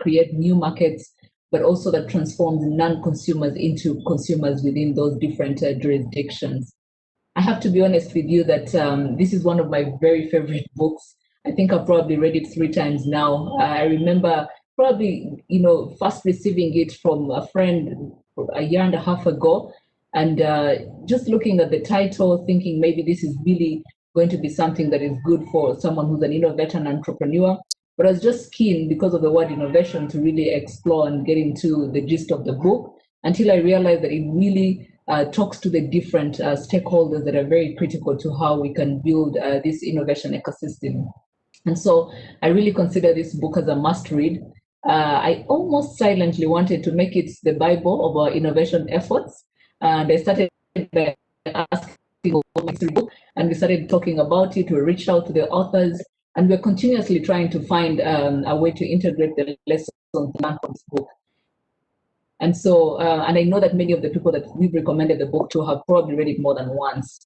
create new markets, but also that transforms non-consumers into consumers within those different jurisdictions. I have to be honest with you that this is one of my very favorite books. I think I've probably read it 3 times now. I remember probably, first receiving it from a friend a year and a half ago, and just looking at the title, thinking maybe this is really going to be something that is good for someone who's an innovator and entrepreneur. But I was just keen, because of the word innovation, to really explore and get into the gist of the book, until I realized that it really talks to the different stakeholders that are very critical to how we can build this innovation ecosystem. And so I really consider this book as a must read. I almost silently wanted to make it the Bible of our innovation efforts. And I started by asking what makes the book, and we started talking about it. We reached out to the authors, and we're continuously trying to find a way to integrate the lessons from this book. And so, and I know that many of the people that we've recommended the book to have probably read it more than once.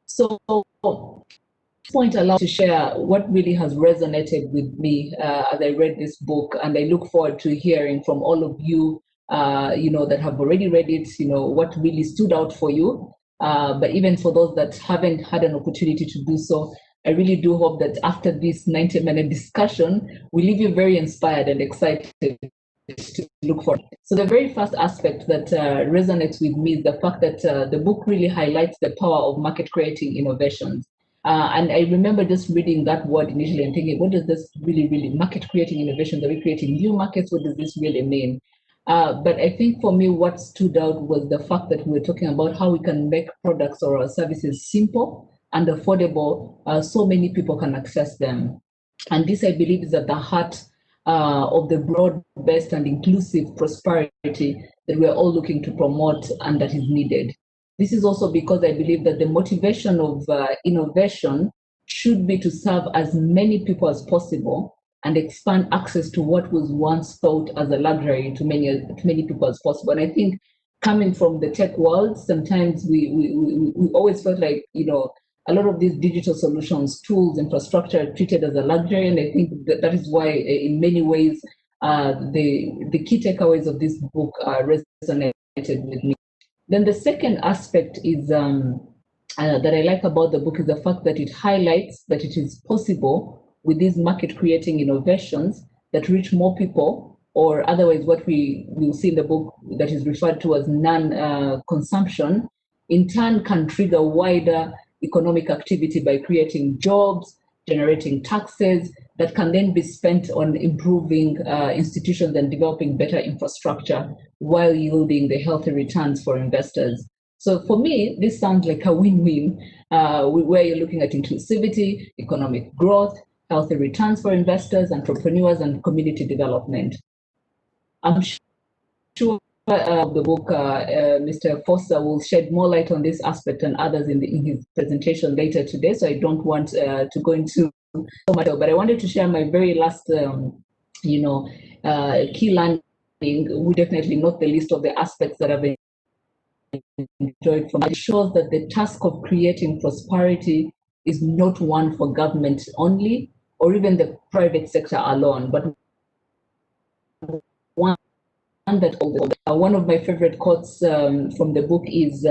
So this point allows me to share what really has resonated with me as I read this book, and I look forward to hearing from all of you, that have already read it, what really stood out for you. But even for those that haven't had an opportunity to do so, I really do hope that after this 90-minute discussion, we leave you very inspired and excited to look for. So the very first aspect that resonates with me is the fact that the book really highlights the power of market creating innovations. And I remember just reading that word initially and thinking, what does this really market creating innovations? Are we creating new markets? What does this really mean? But I think for me, what stood out was the fact that we were talking about how we can make products or our services simple and affordable, so many people can access them. And this, I believe, is at the heart of the broad-based and inclusive prosperity that we're all looking to promote and that is needed. This is also because I believe that the motivation of innovation should be to serve as many people as possible and expand access to what was once thought as a luxury to many people as possible. And I think coming from the tech world, sometimes we always felt like, a lot of these digital solutions, tools, infrastructure are treated as a luxury. And I think that is why, in many ways, the key takeaways of this book resonated with me. Then the second aspect is that I like about the book is the fact that it highlights that it is possible with these market creating innovations that reach more people, or otherwise what we will see in the book that is referred to as non-consumption, in turn can trigger wider economic activity by creating jobs, generating taxes that can then be spent on improving institutions and developing better infrastructure while yielding the healthy returns for investors. So for me, this sounds like a win-win, where you're looking at inclusivity, economic growth, healthy returns for investors, entrepreneurs, and community development. I'm sure the book, Mr. Efosa will shed more light on this aspect and others in his presentation later today, so I don't want to go into so much, but I wanted to share my very last, key learning, we definitely not the least of the aspects that I've enjoyed from it. It shows that the task of creating prosperity is not one for government only, or even the private sector alone, but one that one of my favorite quotes from the book is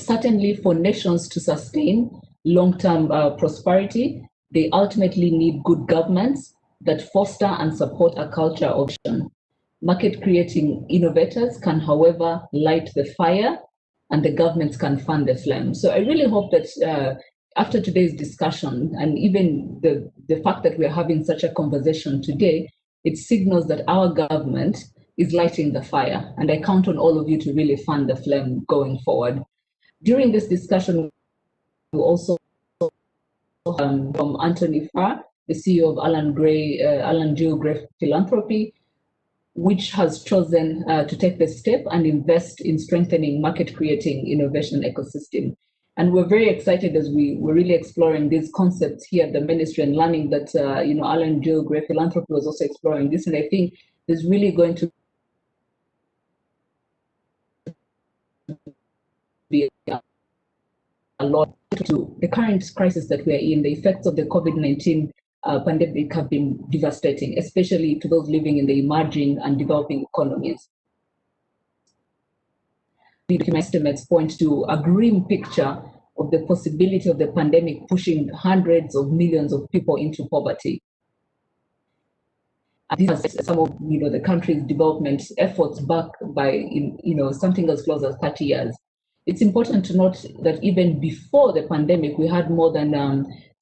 certainly for nations to sustain long-term prosperity, they ultimately need good governments that foster and support a culture of action. Market creating innovators can, however, light the fire, and the governments can fan the flame. So I really hope that after today's discussion, and even the fact that we're having such a conversation today, it signals that our government is lighting the fire. And I count on all of you to really fan the flame going forward. During this discussion, we also from Anthony Farr, the CEO of Alan Jill Gray Philanthropy, which has chosen to take the step and invest in strengthening market creating innovation ecosystem. And we're very excited as we're really exploring these concepts here at the Ministry and learning that, Alan Jill Gray Philanthropy was also exploring this. And I think there's really going to be a lot to the current crisis that we're in, the effects of the COVID-19 pandemic have been devastating, especially to those living in the emerging and developing economies. The estimates point to a grim picture of the possibility of the pandemic pushing hundreds of millions of people into poverty. And these are some of the country's development efforts back by something as close as 30 years. It's important to note that even before the pandemic, we had more than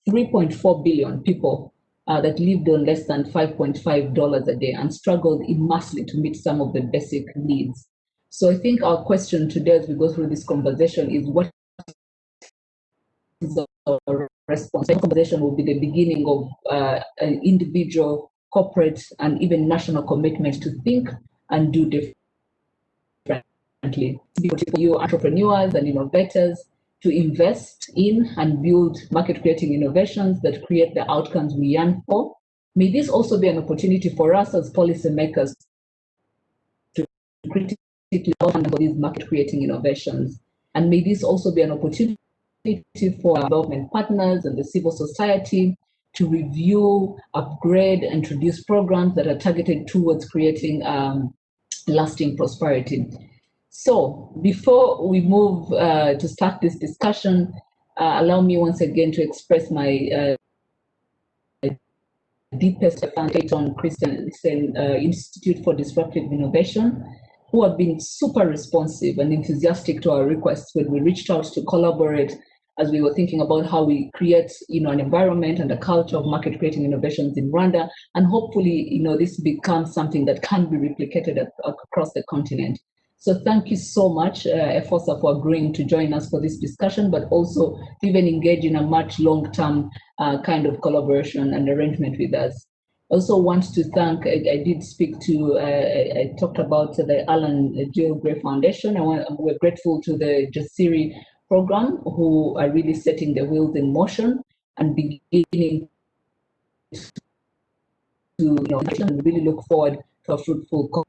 3.4 billion people that lived on less than $5.5 a day and struggled immensely to meet some of the basic needs. So I think our question today as we go through this conversation is, what is our response? The conversation will be the beginning of an individual, corporate, and even national commitment to think and do differently. For you entrepreneurs and innovators to invest in and build market-creating innovations that create the outcomes we yearn for. May this also be an opportunity for us as policymakers to critically fund for these market-creating innovations. And may this also be an opportunity for our development partners and the civil society to review, upgrade, and introduce programs that are targeted towards creating lasting prosperity. So before we move to start this discussion, allow me once again to express my deepest thanks on Christensen Institute for Disruptive Innovation, who have been super responsive and enthusiastic to our requests when we reached out to collaborate as we were thinking about how we create an environment and a culture of market creating innovations in Rwanda. And hopefully, this becomes something that can be replicated across the continent. So thank you so much, Efosa, for agreeing to join us for this discussion, but also to even engage in a much long-term kind of collaboration and arrangement with us. I also want to thank, I did speak to, I talked about the Alan Jill Gray Foundation. We're grateful to the Jasiri program, who are really setting the wheels in motion and beginning to really look forward to a fruitful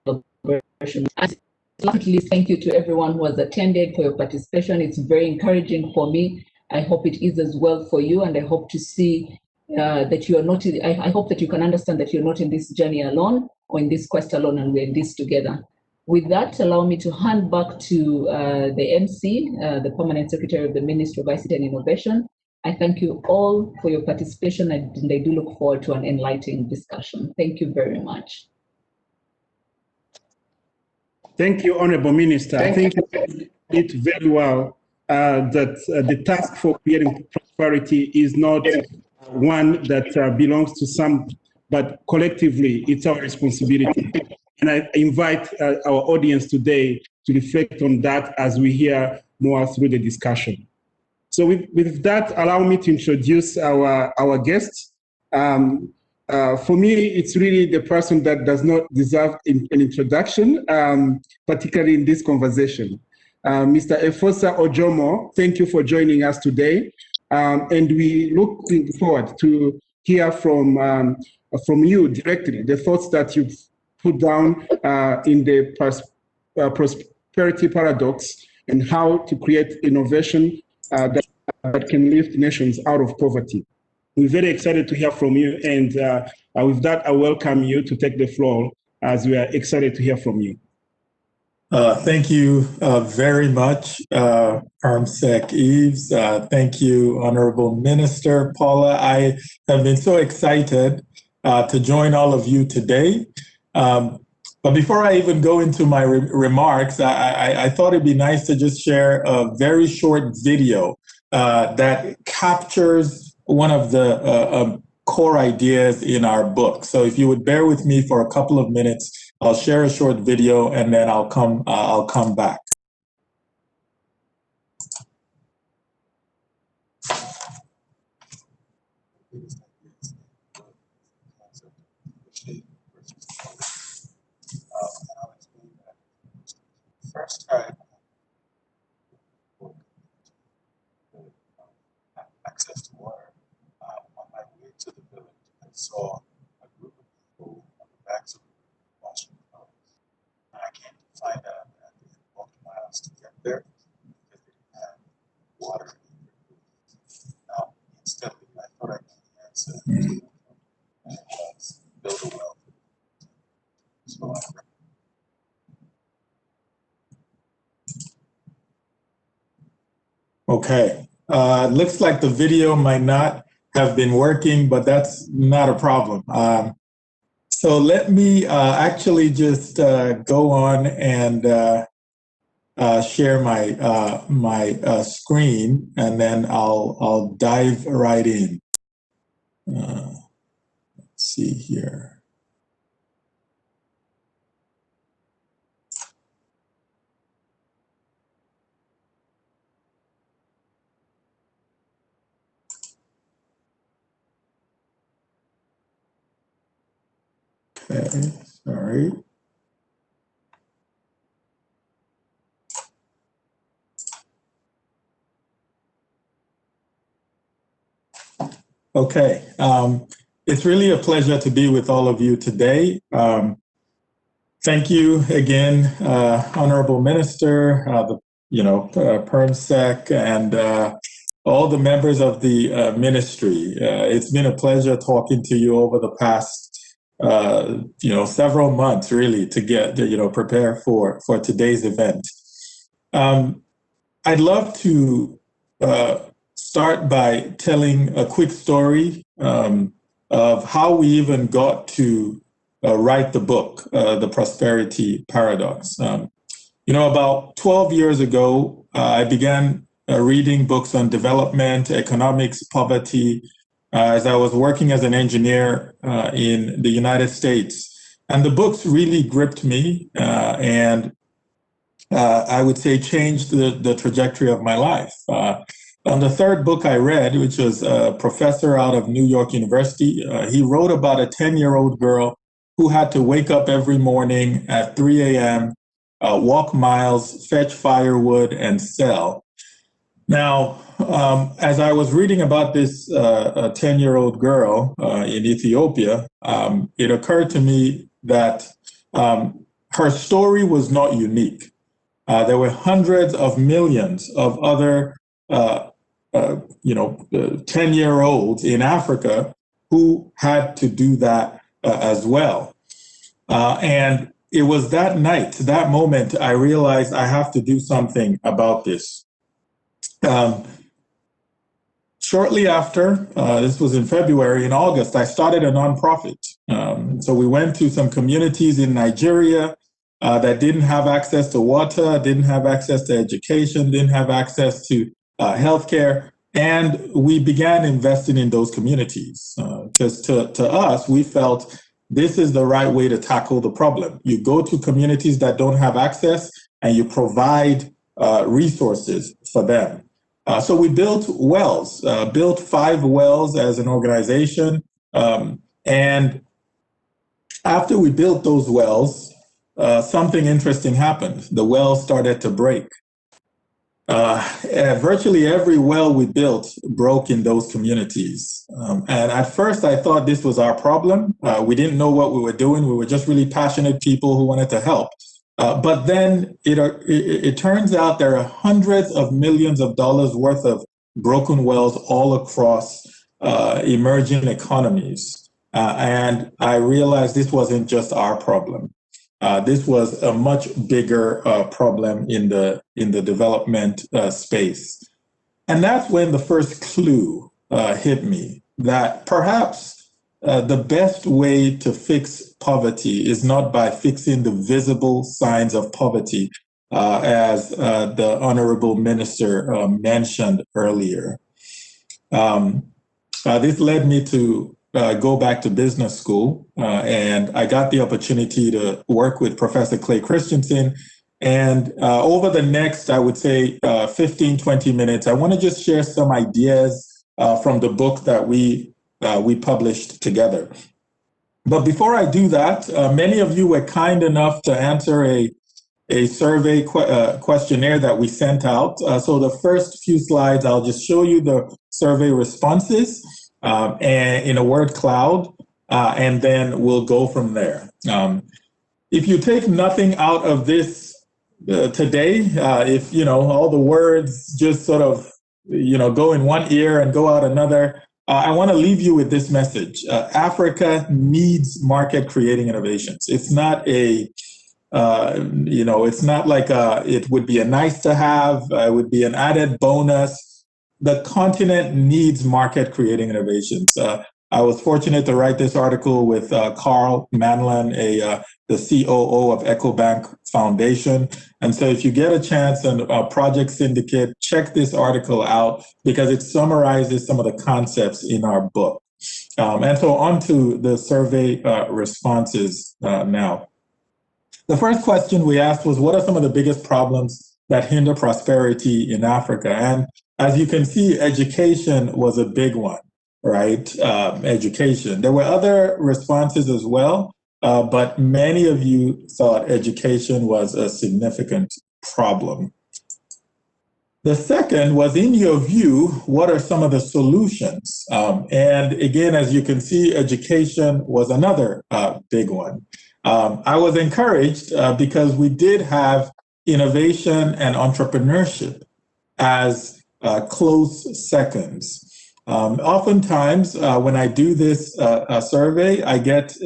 collaboration. And lastly, thank you to everyone who has attended for your participation. It's very encouraging for me. I hope it is as well for you, and I hope to see that you are not. I hope that you can understand that you're not in this journey alone or in this quest alone, and we're in this together. With that, allow me to hand back to the MC, the Permanent Secretary of the Ministry of ICT and Innovation. I thank you all for your participation, and I do look forward to an enlightening discussion. Thank you very much. Thank you, Honorable Minister. I think you did it very well, that the task for creating prosperity is not one that belongs to some, but collectively, it's our responsibility. And I invite our audience today to reflect on that as we hear more through the discussion. So with that, allow me to introduce our guest. For me, it's really the person that does not deserve an introduction, particularly in this conversation. Mr. Efosa Ojomo, thank you for joining us today. And we look forward to hear from you directly, the thoughts that you've put down in the prosperity paradox and how to create innovation that can lift nations out of poverty. We're very excited to hear from you, and with that, I welcome you to take the floor as we are excited to hear from you. Thank you very much, Armsec Eves. Thank you, Honorable Minister Paula. I have been so excited to join all of you today. But before I even go into my remarks, I thought it'd be nice to just share a very short video that captures one of the core ideas in our book. So if you would bear with me for a couple of minutes, I'll share a short video and then I'll come back. First time access to water on my way to the village, I saw a group of people on the backs of the river washing clothes. And I came to find out that they had walked miles to get there because they didn't have water in their boots. Now, instantly, I thought Okay. Looks like the video might not have been working, but that's not a problem. So let me actually just go on and share my screen, and then I'll dive right in. Let's see here. Okay, sorry. Okay, it's really a pleasure to be with all of you today. Thank you again, Honorable Minister, PermSec, and all the members of the ministry. It's been a pleasure talking to you over the past, several months, really, to get, prepare for today's event. I'd love to start by telling a quick story of how we even got to write the book, The Prosperity Paradox. About 12 years ago, I began reading books on development, economics, poverty, as I was working as an engineer in the United States. And the books really gripped me and I would say changed the trajectory of my life. On the third book I read, which was a professor out of New York University, he wrote about a 10-year-old girl who had to wake up every morning at 3 a.m., walk miles, fetch firewood, and sell. Now, as I was reading about this 10-year-old girl in Ethiopia, it occurred to me that her story was not unique. There were hundreds of millions of other 10-year-olds in Africa who had to do that as well. And it was that night, that moment, I realized I have to do something about this. Shortly after, this was in February, in August, I started a nonprofit. So we went to some communities in Nigeria that didn't have access to water, didn't have access to education, didn't have access to healthcare. And we began investing in those communities because to us, we felt this is the right way to tackle the problem. You go to communities that don't have access and you provide resources for them. So we built wells, built 5 wells as an organization. And after we built those wells, something interesting happened. The wells started to break. Virtually every well we built broke in those communities. And at first I thought this was our problem. We didn't know what we were doing. We were just really passionate people who wanted to help. But then it turns out there are hundreds of millions of dollars worth of broken wells all across emerging economies. And I realized this wasn't just our problem. This was a much bigger problem in the development space. And that's when the first clue hit me that perhaps the best way to fix poverty is not by fixing the visible signs of poverty, as the Honorable Minister mentioned earlier. This led me to go back to business school, and I got the opportunity to work with Professor Clay Christensen. And over the next, I would say, 15, 20 minutes, I want to just share some ideas from the book that we published together. But before I do that, many of you were kind enough to answer a survey questionnaire that we sent out. So the first few slides, I'll just show you the survey responses and in a word cloud, and then we'll go from there. If you take nothing out of this today, if all the words just sort of go in one ear and go out another, I want to leave you with this message. Africa needs market creating innovations. It's not it's not like it would be a nice to have, it would be an added bonus. the continent needs market creating innovations. I was fortunate to write this article with Carl Manlan, the COO of EcoBank Foundation. And so if you get a chance on Project Syndicate, check this article out because it summarizes some of the concepts in our book. And so on to the survey responses now. The first question we asked was, what are some of the biggest problems that hinder prosperity in Africa? And as you can see, education was a big one, right? Education. There were other responses as well, but many of you thought education was a significant problem. The second was, in your view, what are some of the solutions? And again, as you can see, education was another big one. I was encouraged because we did have innovation and entrepreneurship as close seconds. Oftentimes, when I do this survey, I get,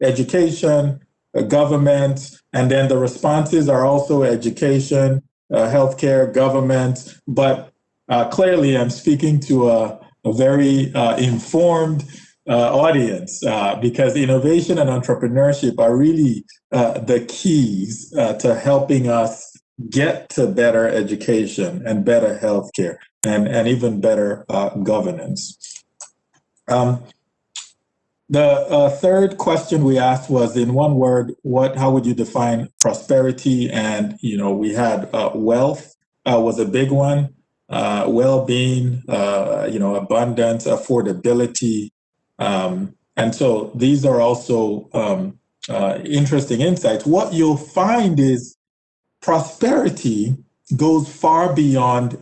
education, government, and then the responses are also education, healthcare, government. But clearly, I'm speaking to a very informed audience because innovation and entrepreneurship are really the keys to helping us get to better education and better healthcare and even better governance. The third question we asked was, in one word, how would you define prosperity? And, we had wealth was a big one, well-being, abundance, affordability. And so these are also interesting insights. What you'll find is prosperity goes far beyond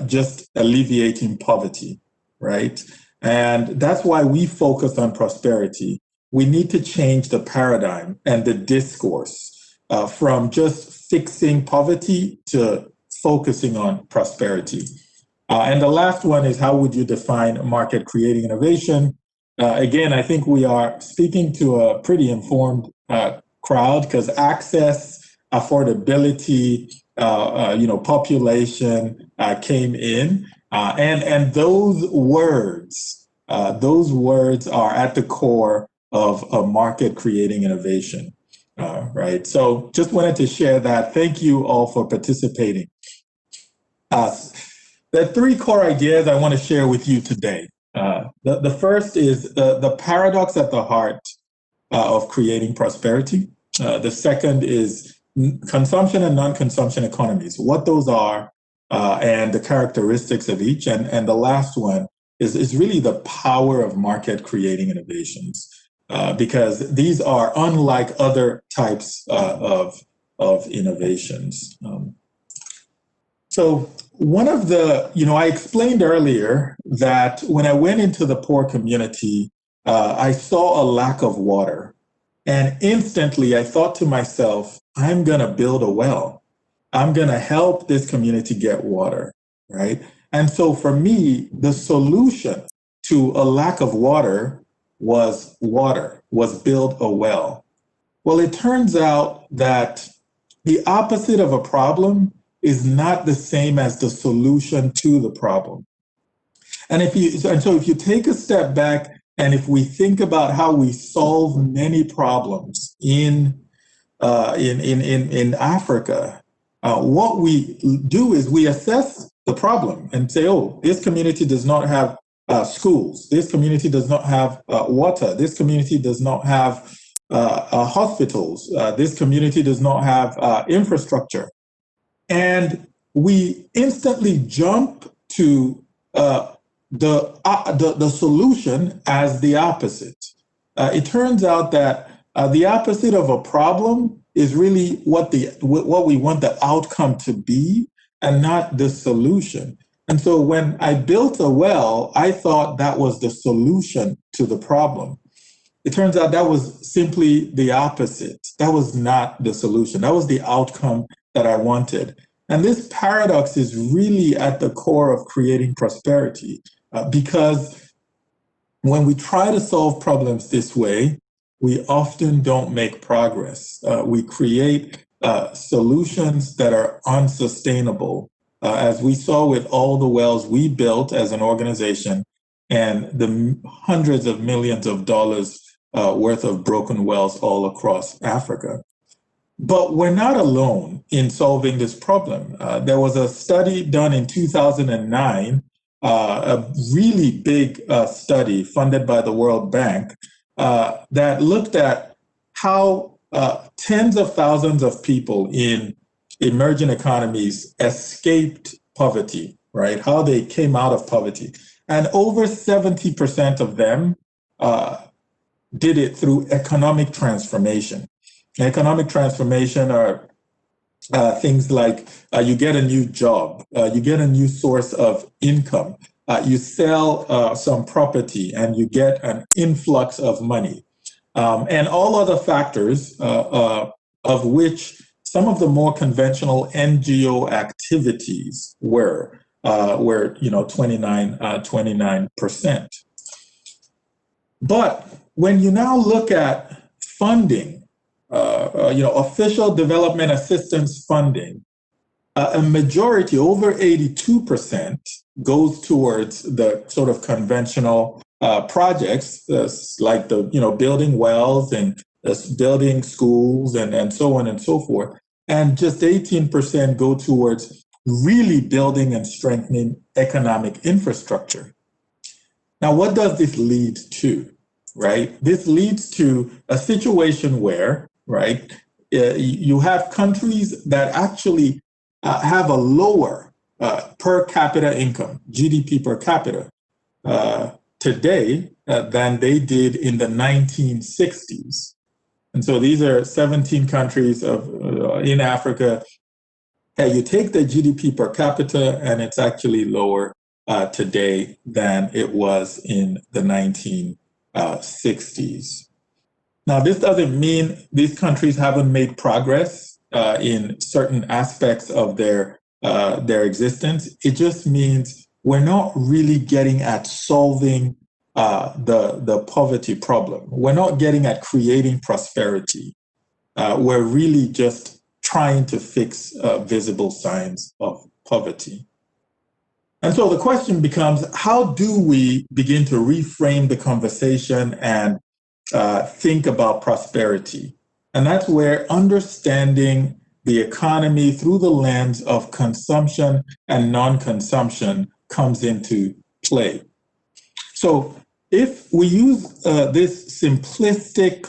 just alleviating poverty, right? And that's why we focus on prosperity. We need to change the paradigm and the discourse from just fixing poverty to focusing on prosperity. And the last one is, how would you define market creating innovation? Again, I think we are speaking to a pretty informed crowd because access, affordability, population came in, and those words are at the core of a market creating innovation, right? So just wanted to share that. Thank you all for participating. There are three core ideas I want to share with you today. The first is the paradox at the heart of creating prosperity. The second is consumption and non-consumption economies, what those are, and the characteristics of each. And the last one is really the power of market creating innovations, because these are unlike other types of innovations. So one of the, I explained earlier that when I went into the poor community, I saw a lack of water. And instantly I thought to myself, I'm going to build a well. I'm going to help this community get water, right? And so for me, the solution to a lack of water was build a well. Well, it turns out that the opposite of a problem is not the same as the solution to the problem. And so if you take a step back, and if we think about how we solve many problems in Africa, what we do is we assess the problem and say, oh, this community does not have schools. This community does not have water. This community does not have hospitals. This community does not have infrastructure. And we instantly jump to the solution as the opposite. It turns out that the opposite of a problem is really what we want the outcome to be, and not the solution. And so when I built a well, I thought that was the solution to the problem. It turns out that was simply the opposite. That was not the solution. That was the outcome that I wanted. And this paradox is really at the core of creating prosperity, because when we try to solve problems this way, we often don't make progress. We create solutions that are unsustainable, as we saw with all the wells we built as an organization and the hundreds of millions of dollars worth of broken wells all across Africa. But we're not alone in solving this problem. There was a study done in 2009, a really big study funded by the World Bank that looked at how tens of thousands of people in emerging economies escaped poverty, right? How they came out of poverty. And over 70% of them did it through economic transformation. Economic transformation are things like you get a new job, you get a new source of income, you sell some property and you get an influx of money. And all other factors of which some of the more conventional NGO activities were 29%. But when you now look at funding, official development assistance funding, a majority, over 82%, goes towards the sort of conventional projects like building wells and building schools and so on and so forth. And just 18% go towards really building and strengthening economic infrastructure. Now, what does this lead to, right? This leads to a situation where, right, you have countries that actually have a lower per capita income, GDP per capita, today than they did in the 1960s. And so these are 17 countries in Africa. You take the GDP per capita, and it's actually lower today than it was in the 1960s. Now, this doesn't mean these countries haven't made progress in certain aspects of their existence. It just means we're not really getting at solving the poverty problem. We're not getting at creating prosperity. We're really just trying to fix visible signs of poverty. And so the question becomes, how do we begin to reframe the conversation and think about prosperity? And that's where understanding the economy through the lens of consumption and non-consumption comes into play. So if we use this simplistic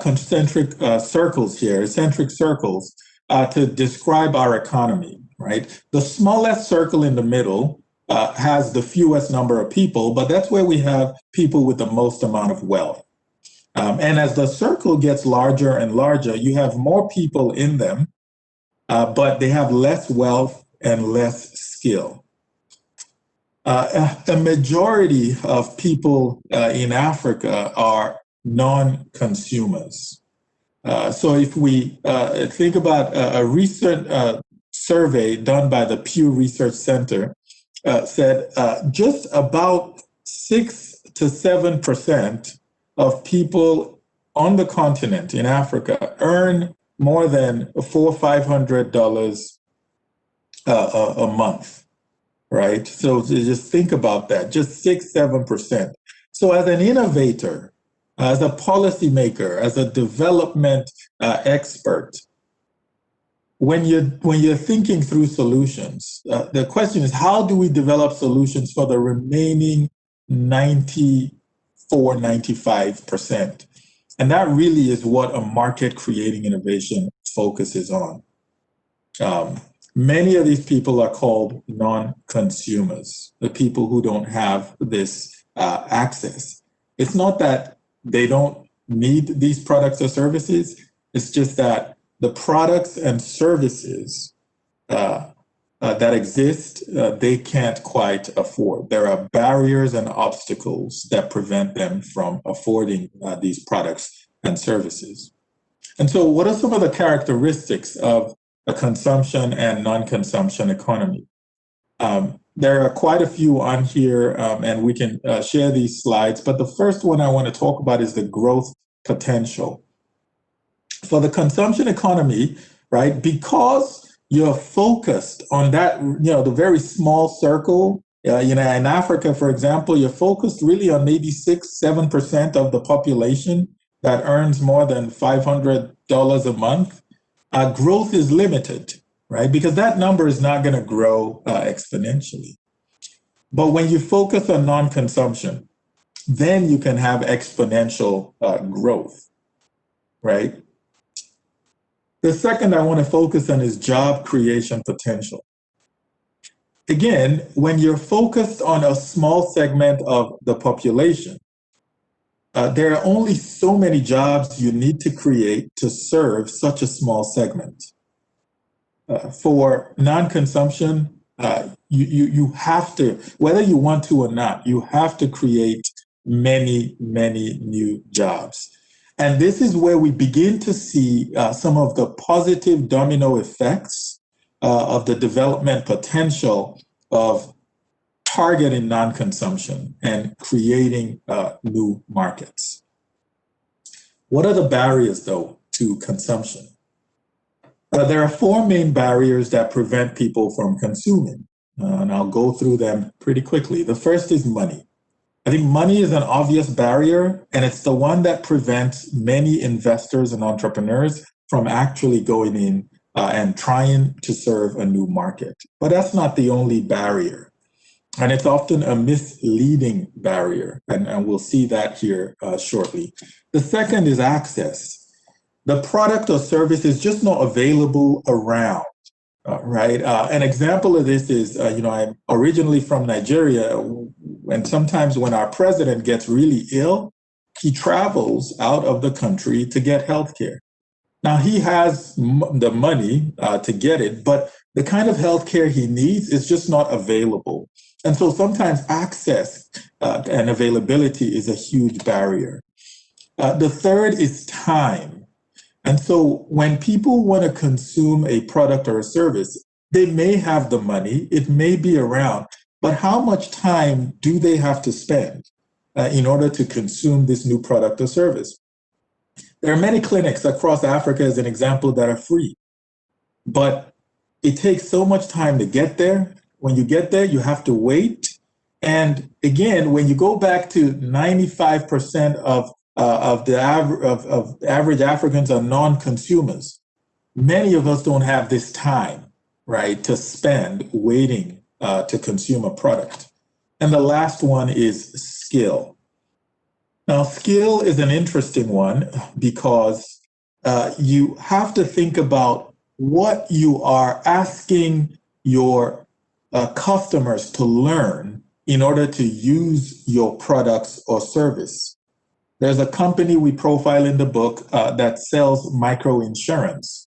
concentric circles here, eccentric circles, to describe our economy, right? The smallest circle in the middle has the fewest number of people, but that's where we have people with the most amount of wealth. And as the circle gets larger and larger, you have more people in them, but they have less wealth and less skill. A majority of people in Africa are non-consumers. So if we think about a recent survey done by the Pew Research Center, said just about 6 to 7% of people on the continent in Africa earn more than $400 or $500 a month, right? So just think about that, just 6, 7%. So as an innovator, as a policymaker, as a development expert, when you're thinking through solutions, the question is, how do we develop solutions for the remaining 95%? And that really is what a market-creating innovation focuses on. Many of these people are called non-consumers, the people who don't have this access. It's not that they don't need these products or services. It's just that the products and services that exist, they can't quite afford. There are barriers and obstacles that prevent them from affording these products and services. And so what are some of the characteristics of a consumption and non-consumption economy? There are quite a few on here, and we can share these slides. But the first one I want to talk about is the growth potential. For the consumption economy, right, because you're focused on that, the very small circle. In Africa, for example, you're focused really on maybe 6-7% of the population that earns more than $500 a month. Growth is limited, right? Because that number is not going to grow exponentially. But when you focus on non-consumption, then you can have exponential growth, right? The second I want to focus on is job creation potential. Again, when you're focused on a small segment of the population, there are only so many jobs you need to create to serve such a small segment. For non-consumption, you have to, whether you want to or not, you have to create many, many new jobs. And this is where we begin to see some of the positive domino effects of the development potential of targeting non-consumption and creating new markets. What are the barriers, though, to consumption? There are four main barriers that prevent people from consuming, and I'll go through them pretty quickly. The first is money. I think money is an obvious barrier, and it's the one that prevents many investors and entrepreneurs from actually going in and trying to serve a new market. But that's not the only barrier. And it's often a misleading barrier, and we'll see that here shortly. The second is access. The product or service is just not available around, right? An example of this is, I'm originally from Nigeria, and sometimes when our president gets really ill, he travels out of the country to get healthcare. Now, he has the money to get it, but the kind of healthcare he needs is just not available. And so sometimes access and availability is a huge barrier. The third is time. And so when people want to consume a product or a service, they may have the money, it may be around, but how much time do they have to spend in order to consume this new product or service? There are many clinics across Africa, as an example, that are free, but it takes so much time to get there. When you get there, you have to wait. And again, when you go back to 95% of average Africans are non-consumers, many of us don't have this time, right, to spend waiting to consume a product. And the last one is skill. Now, skill is an interesting one because you have to think about what you are asking your customers to learn in order to use your products or service. There's a company we profile in the book that sells microinsurance.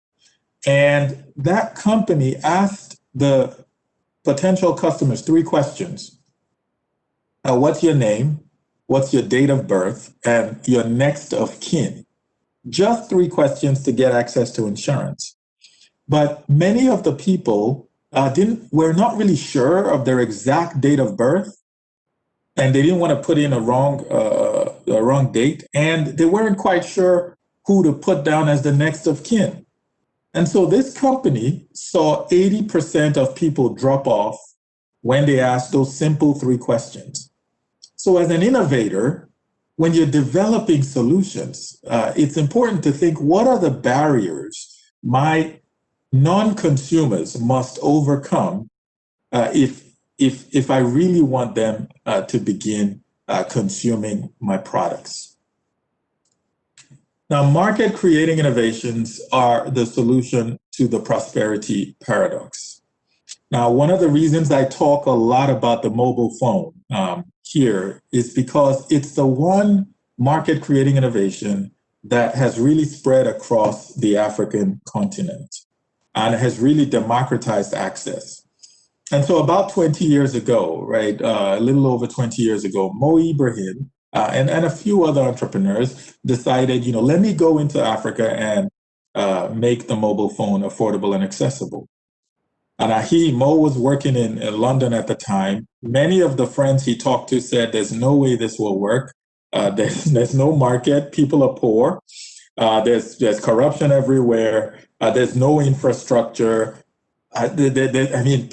And that company asked the potential customers 3 questions. What's your name? What's your date of birth? And your next of kin? Just 3 questions to get access to insurance. But many of the people were not really sure of their exact date of birth, and they didn't want to put in a wrong date, and they weren't quite sure who to put down as the next of kin. And so this company saw 80% of people drop off when they asked those simple 3 questions. So as an innovator, when you're developing solutions, it's important to think, what are the barriers my non-consumers must overcome if I really want them to begin consuming my products. Now, market creating innovations are the solution to the prosperity paradox. Now, one of the reasons I talk a lot about the mobile phone here is because it's the one market creating innovation that has really spread across the African continent and has really democratized access. And so about 20 years ago, right, a little over 20 years ago, Mo Ibrahim and a few other entrepreneurs decided, let me go into Africa and make the mobile phone affordable and accessible. And Mo was working in London at the time. Many of the friends he talked to said, there's no way this will work. There's no market. People are poor. There's corruption everywhere. There's no infrastructure. I mean,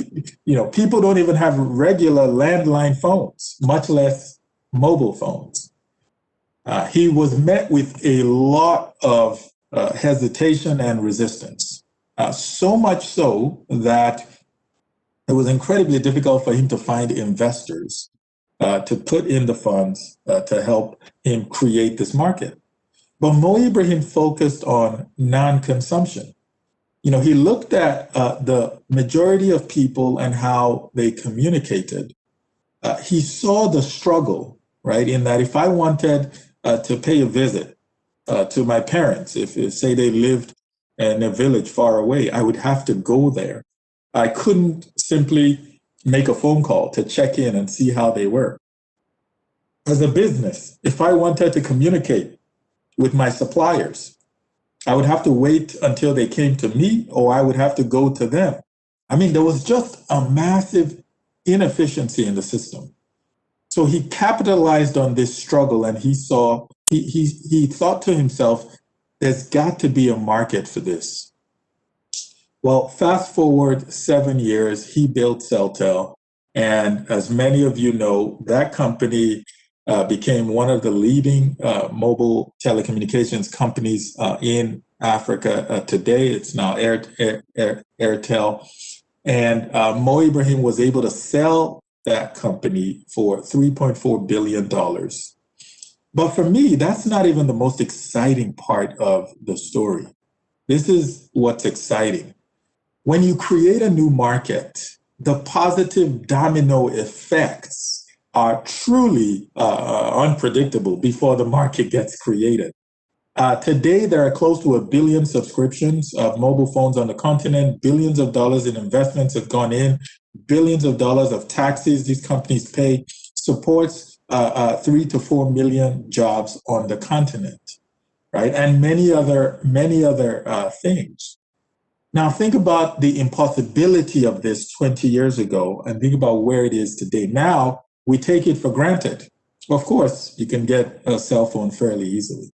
people don't even have regular landline phones, much less mobile phones. He was met with a lot of hesitation and resistance, so much so that it was incredibly difficult for him to find investors to put in the funds to help him create this market. But Mo Ibrahim focused on non-consumption. He looked at the majority of people and how they communicated. He saw the struggle, right? In that if I wanted to pay a visit to my parents, if say they lived in a village far away, I would have to go there. I couldn't simply make a phone call to check in and see how they were. As a business, if I wanted to communicate with my suppliers, I would have to wait until they came to me, or I would have to go to them. I mean, there was just a massive inefficiency in the system. So he capitalized on this struggle, and he thought to himself, there's got to be a market for this. Well, fast forward 7 years, he built Celtel. And as many of you know, that company became one of the leading mobile telecommunications companies in Africa today. It's now Airtel. And Mo Ibrahim was able to sell that company for $3.4 billion. But for me, that's not even the most exciting part of the story. This is what's exciting. When you create a new market, the positive domino effects are truly unpredictable before the market gets created. Today, there are close to 1 billion subscriptions of mobile phones on the continent. Billions of dollars in investments have gone in. Billions of dollars of taxes these companies pay supports 3 to 4 million jobs on the continent, right? And many other things. Now, think about the impossibility of this 20 years ago and think about where it is today. Now, we take it for granted. Of course, you can get a cell phone fairly easily.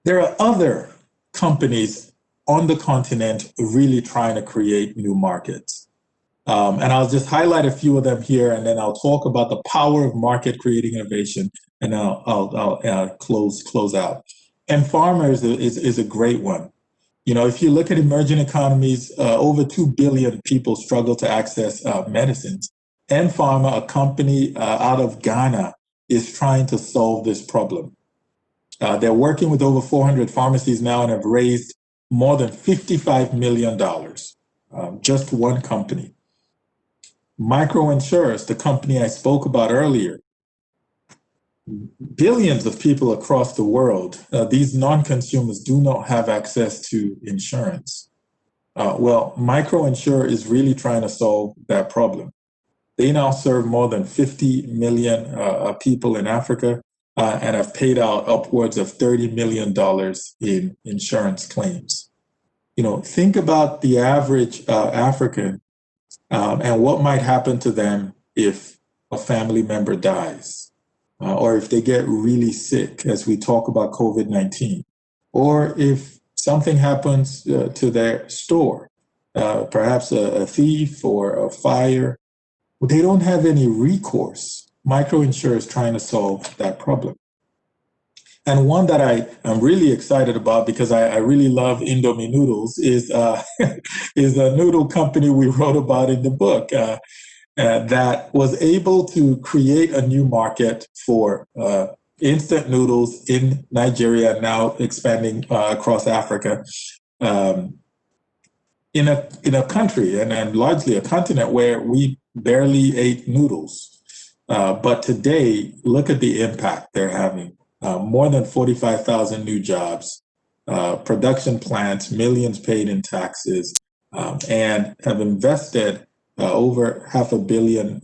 There are other companies on the continent really trying to create new markets. And I'll just highlight a few of them here, and then I'll talk about the power of market creating innovation, and I'll close out. And Pharma is a great one. If you look at emerging economies, over 2 billion people struggle to access medicines. And Pharma, a company out of Ghana, is trying to solve this problem. They're working with over 400 pharmacies now and have raised more than $55 million, just one company. Microinsurance, the company I spoke about earlier, billions of people across the world, these non-consumers do not have access to insurance. Well, Microinsure is really trying to solve that problem. They now serve more than 50 million people in Africa and have paid out upwards of $30 million in insurance claims. Think about the average African and what might happen to them if a family member dies. Or if they get really sick, as we talk about COVID-19, or if something happens to their store, perhaps a thief or a fire, they don't have any recourse. Microinsure is trying to solve that problem. And one that I am really excited about because I really love Indomie noodles is a noodle company we wrote about in the book. That was able to create a new market for instant noodles in Nigeria, now expanding across Africa, in a country and largely a continent where we barely ate noodles. But today, look at the impact they're having. More than 45,000 new jobs, production plants, millions paid in taxes, and have invested over $500 million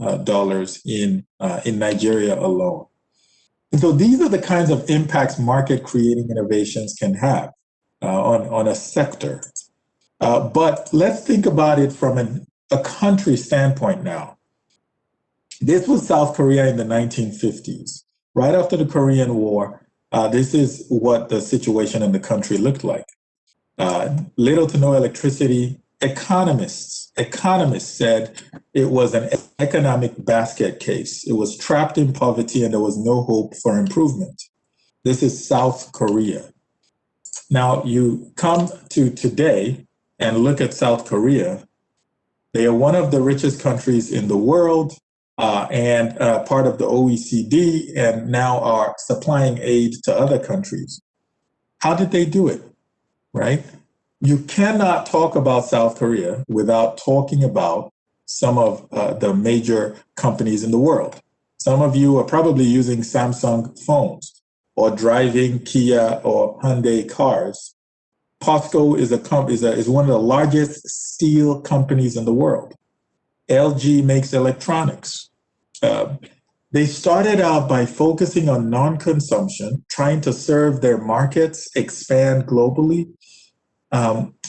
in Nigeria alone. And so these are the kinds of impacts market creating innovations can have on a sector. But let's think about it from a country standpoint now. This was South Korea in the 1950s. Right after the Korean War, this is what the situation in the country looked like. Little to no electricity, Economists said it was an economic basket case. It was trapped in poverty and there was no hope for improvement. This is South Korea. Now you come to today and look at South Korea. They are one of the richest countries in the world and part of the OECD, and now are supplying aid to other countries. How did they do it, right? You cannot talk about South Korea without talking about some of the major companies in the world. Some of you are probably using Samsung phones or driving Kia or Hyundai cars. POSCO is one of the largest steel companies in the world. LG makes electronics. They started out by focusing on non-consumption, trying to serve their markets, expand globally.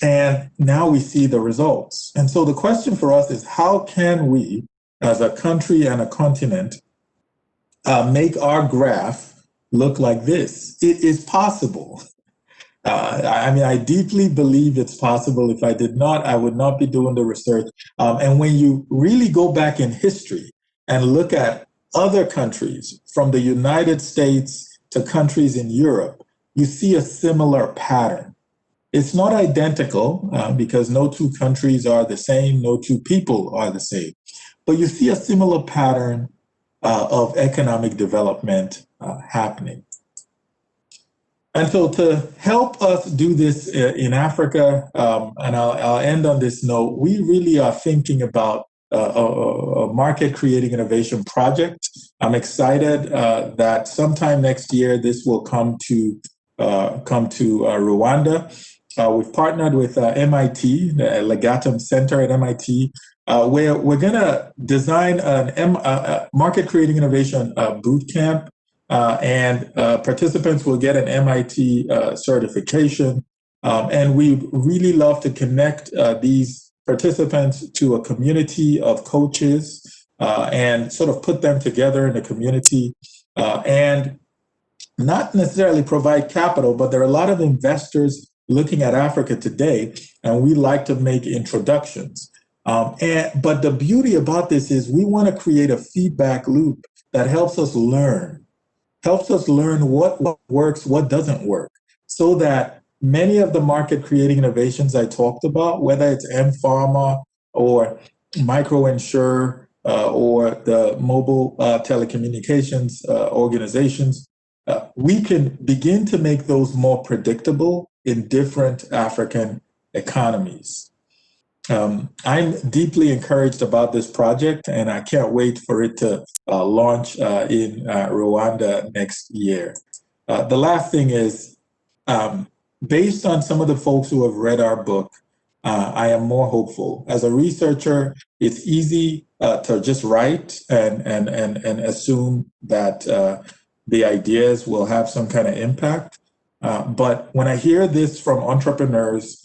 And now we see the results. And so the question for us is, how can we, as a country and a continent, make our graph look like this? It is possible. I deeply believe it's possible. If I did not, I would not be doing the research. And when you really go back in history and look at other countries, from the United States to countries in Europe, you see a similar pattern. It's not identical because no two countries are the same, no two people are the same, but you see a similar pattern of economic development happening. And so to help us do this in Africa, and I'll end on this note, we really are thinking about a market creating innovation project. I'm excited that sometime next year this will come to Rwanda. We've partnered with MIT, the Legatum Center at MIT, where we're going to design a market creating innovation boot camp, and participants will get an MIT certification. And we really love to connect these participants to a community of coaches and sort of put them together in a community and not necessarily provide capital, but there are a lot of investors looking at Africa today, and we like to make introductions. But the beauty about this is we want to create a feedback loop that helps us learn what works, what doesn't work, so that many of the market creating innovations I talked about, whether it's M-Pharma or MicroInsure or the mobile telecommunications organizations, we can begin to make those more predictable in different African economies. I'm deeply encouraged about this project, and I can't wait for it to launch in Rwanda next year. The last thing is, based on some of the folks who have read our book, I am more hopeful. As a researcher, it's easy to just write and assume that the ideas will have some kind of impact. But when I hear this from entrepreneurs,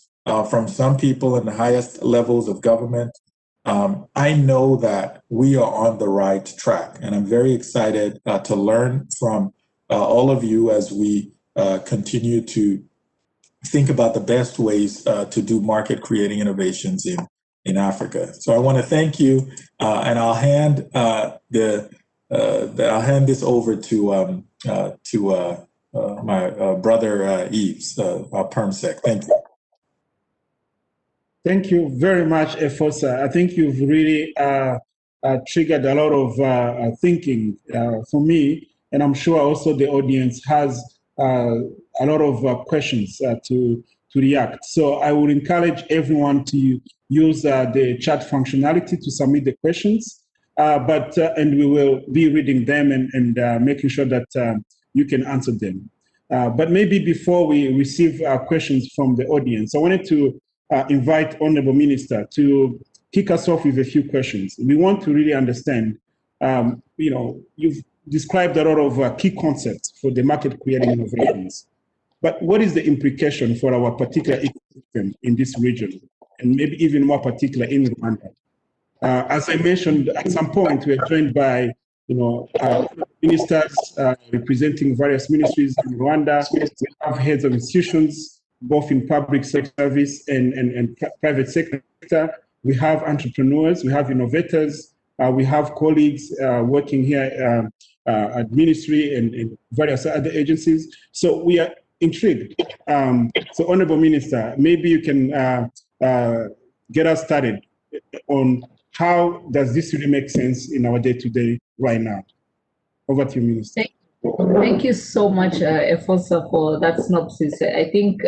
from some people in the highest levels of government, I know that we are on the right track. And I'm very excited to learn from all of you as we continue to think about the best ways to do market creating innovations in Africa. So I want to thank you, and I'll hand this over to my brother Yves, our PermSec. Thank you. Thank you very much, Efosa. I think you've really triggered a lot of thinking for me, and I'm sure also the audience has a lot of questions to react. So I would encourage everyone to use the chat functionality to submit the questions, and we will be reading them and making sure that you can answer them. But maybe before we receive questions from the audience, I wanted to invite Honorable Minister to kick us off with a few questions. We want to really understand, you've described a lot of key concepts for the market creating innovations, but what is the implication for our particular ecosystem in this region, and maybe even more particular in Rwanda? As I mentioned, at some point, we are joined by ministers representing various ministries in Rwanda. We have heads of institutions both in public service and private sector. We have entrepreneurs, we have innovators, we have colleagues working here at ministry and various other agencies. So we are intrigued. So Honorable Minister, maybe you can get us started on how does this really make sense in our day-to-day right now. Over to you, Minister. Thank you so much, Efosa, for that synopsis. I think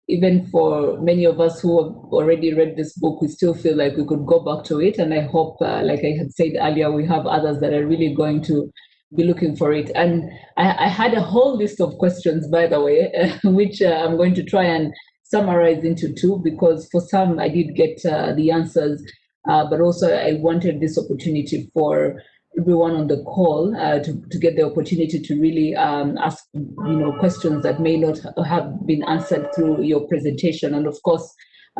even for many of us who have already read this book, we still feel like we could go back to it. And I hope, like I had said earlier, we have others that are really going to be looking for it. And I had a whole list of questions, by the way, which I'm going to try and summarize into two, because for some I did get the answers, but also I wanted this opportunity for everyone on the call to get the opportunity to really ask questions that may not have been answered through your presentation. And of course,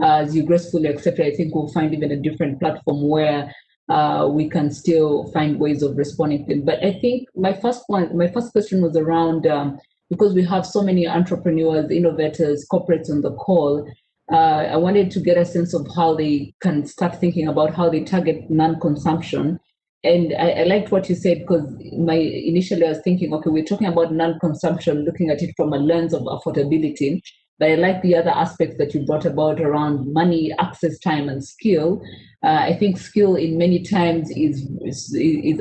as you gracefully accepted, I think we'll find even a different platform where we can still find ways of responding to them. But I think my first question was around, because we have so many entrepreneurs, innovators, corporates on the call, I wanted to get a sense of how they can start thinking about how they target non-consumption. And I liked what you said, because initially I was thinking, okay, we're talking about non-consumption, looking at it from a lens of affordability. But I like the other aspects that you brought about around money, access, time, and skill. I think skill in many times is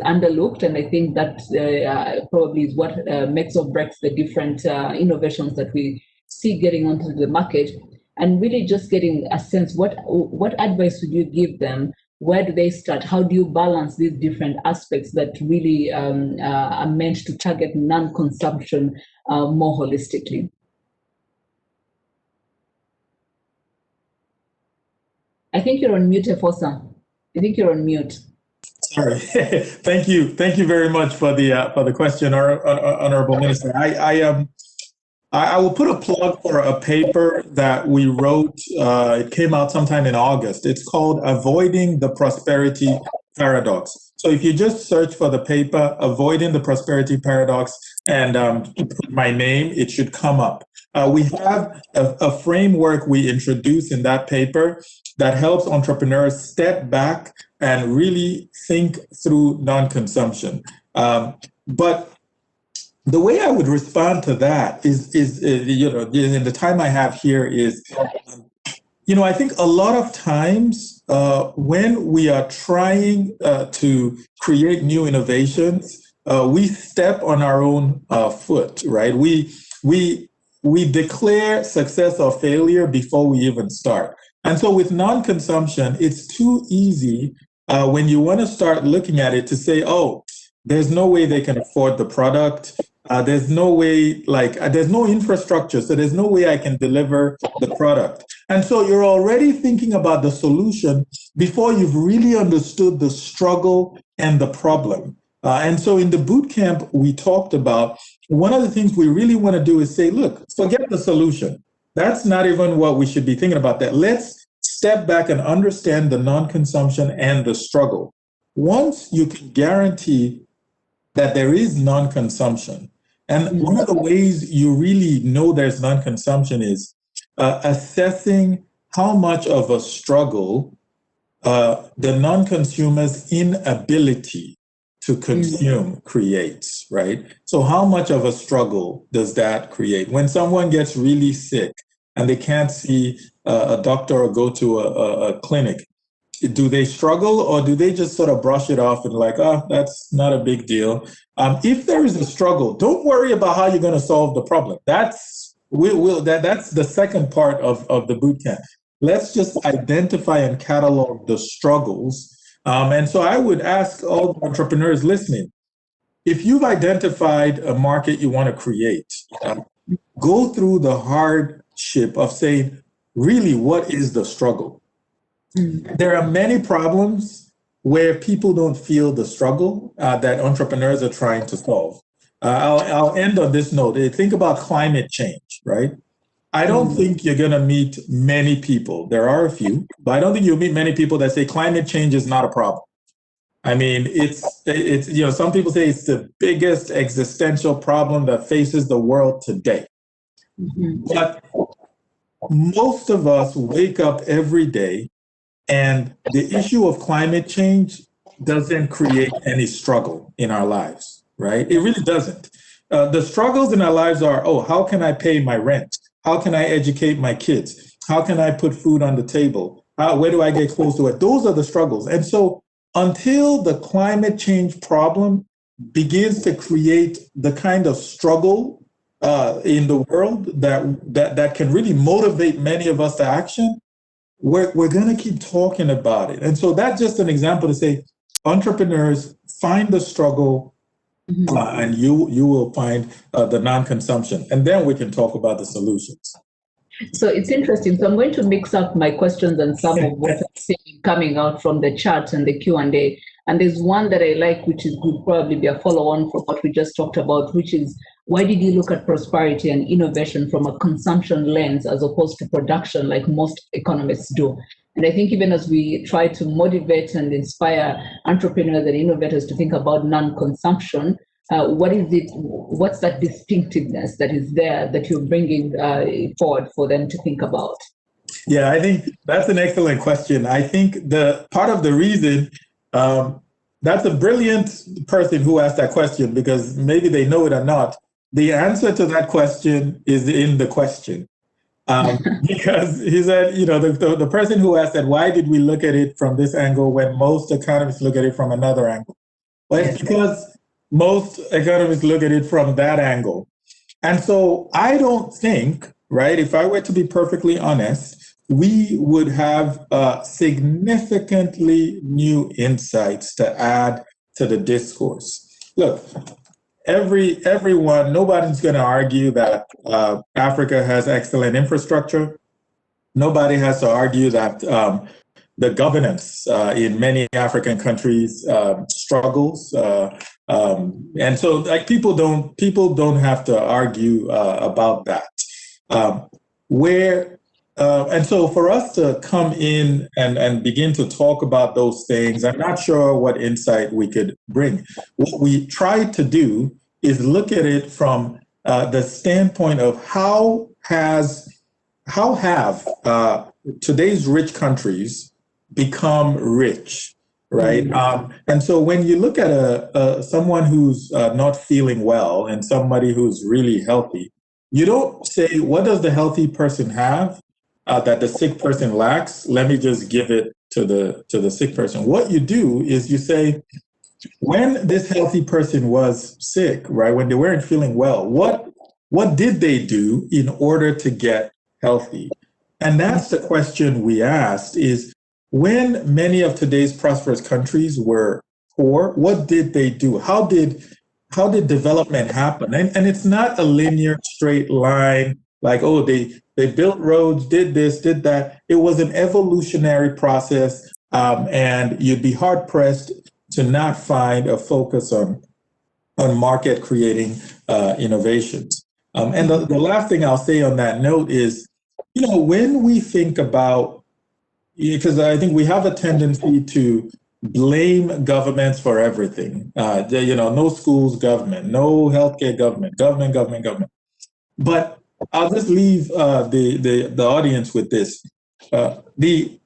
underlooked, and I think that probably is what makes or breaks the different innovations that we see getting onto the market. And really just getting a sense, what advice would you give them? Where do they start? How do you balance these different aspects that really are meant to target non-consumption more holistically? I think you're on mute, Efosa. I think you're on mute. Sorry. Thank you very much for the question, Honorable Minister. I will put a plug for a paper that we wrote. It came out sometime in August. It's called "Avoiding the Prosperity Paradox." So if you just search for the paper "Avoiding the Prosperity Paradox" and put my name, it should come up. We have a framework we introduce in that paper that helps entrepreneurs step back and really think through non-consumption. But the way I would respond to that is in the time I have here is, I think a lot of times when we are trying to create new innovations, we step on our own foot, right? We declare success or failure before we even start. And so with non-consumption, it's too easy when you want to start looking at it to say, oh, there's no way they can afford the product. There's no way, there's no infrastructure, so there's no way I can deliver the product. And so you're already thinking about the solution before you've really understood the struggle and the problem. And so in the boot camp, we talked about one of the things we really want to do is say, look, forget the solution. That's not even what we should be thinking about. That let's step back and understand the non-consumption and the struggle. Once you can guarantee that there is non-consumption, and one of the ways you really know there's non-consumption is assessing how much of a struggle the non-consumer's inability to consume creates, right? So how much of a struggle does that create? When someone gets really sick and they can't see a doctor or go to a clinic, do they struggle, or do they just sort of brush it off and that's not a big deal? If there is a struggle, don't worry about how you're going to solve the problem. That's the second part of the boot camp. Let's just identify and catalog the struggles. And so I would ask all the entrepreneurs listening, if you've identified a market you want to create, go through the hardship of saying, really, what is the struggle? There are many problems where people don't feel the struggle that entrepreneurs are trying to solve. I'll end on this note. Think about climate change, right? I don't think you're going to meet many people. There are a few, but I don't think you'll meet many people that say climate change is not a problem. I mean, it's some people say it's the biggest existential problem that faces the world today. But most of us wake up every day and the issue of climate change doesn't create any struggle in our lives, right? It really doesn't. The struggles in our lives are, oh, how can I pay my rent? How can I educate my kids? How can I put food on the table? Where do I get close to it? Those are the struggles. And so until the climate change problem begins to create the kind of struggle in the world that can really motivate many of us to action, we're going to keep talking about it. And so that's just an example to say, entrepreneurs, find the struggle, and you will find the non-consumption. And then we can talk about the solutions. So it's interesting. So I'm going to mix up my questions and some of what I'm seeing coming out from the chat and the Q&A. And there's one that I like, which would probably be a follow-on from what we just talked about, which is, why did you look at prosperity and innovation from a consumption lens as opposed to production like most economists do? And I think even as we try to motivate and inspire entrepreneurs and innovators to think about non-consumption, what's that distinctiveness that is there that you're bringing forward for them to think about? Yeah, I think that's an excellent question. I think the part of the reason, that's a brilliant person who asked that question, because maybe they know it or not. The answer to that question is in the question. Because he said, the person who asked that, why did we look at it from this angle when most economists look at it from another angle? Well, it's because most economists look at it from that angle. And so I don't think, right, if I were to be perfectly honest, we would have significantly new insights to add to the discourse. Look, everyone, nobody's going to argue that Africa has excellent infrastructure. Nobody has to argue that the governance in many African countries struggles, and so like people don't have to argue about that. And so for us to come in and begin to talk about those things, I'm not sure what insight we could bring. What we tried to do is look at it from the standpoint of how have today's rich countries become rich, right? And so when you look at someone who's not feeling well and somebody who's really healthy, you don't say, what does the healthy person have that the sick person lacks? Let me just give it to the sick person. What you do is you say, when this healthy person was sick, right, when they weren't feeling well, what did they do in order to get healthy? And that's the question we asked, is when many of today's prosperous countries were poor, what did they do? How did development happen? And it's not a linear straight line, like, oh, they built roads, did this, did that. It was an evolutionary process, and you'd be hard pressed to not find a focus on market creating innovations. And the last thing I'll say on that note is, when we think about, because I think we have a tendency to blame governments for everything. No schools, government, no healthcare, government. But I'll just leave the audience with this. The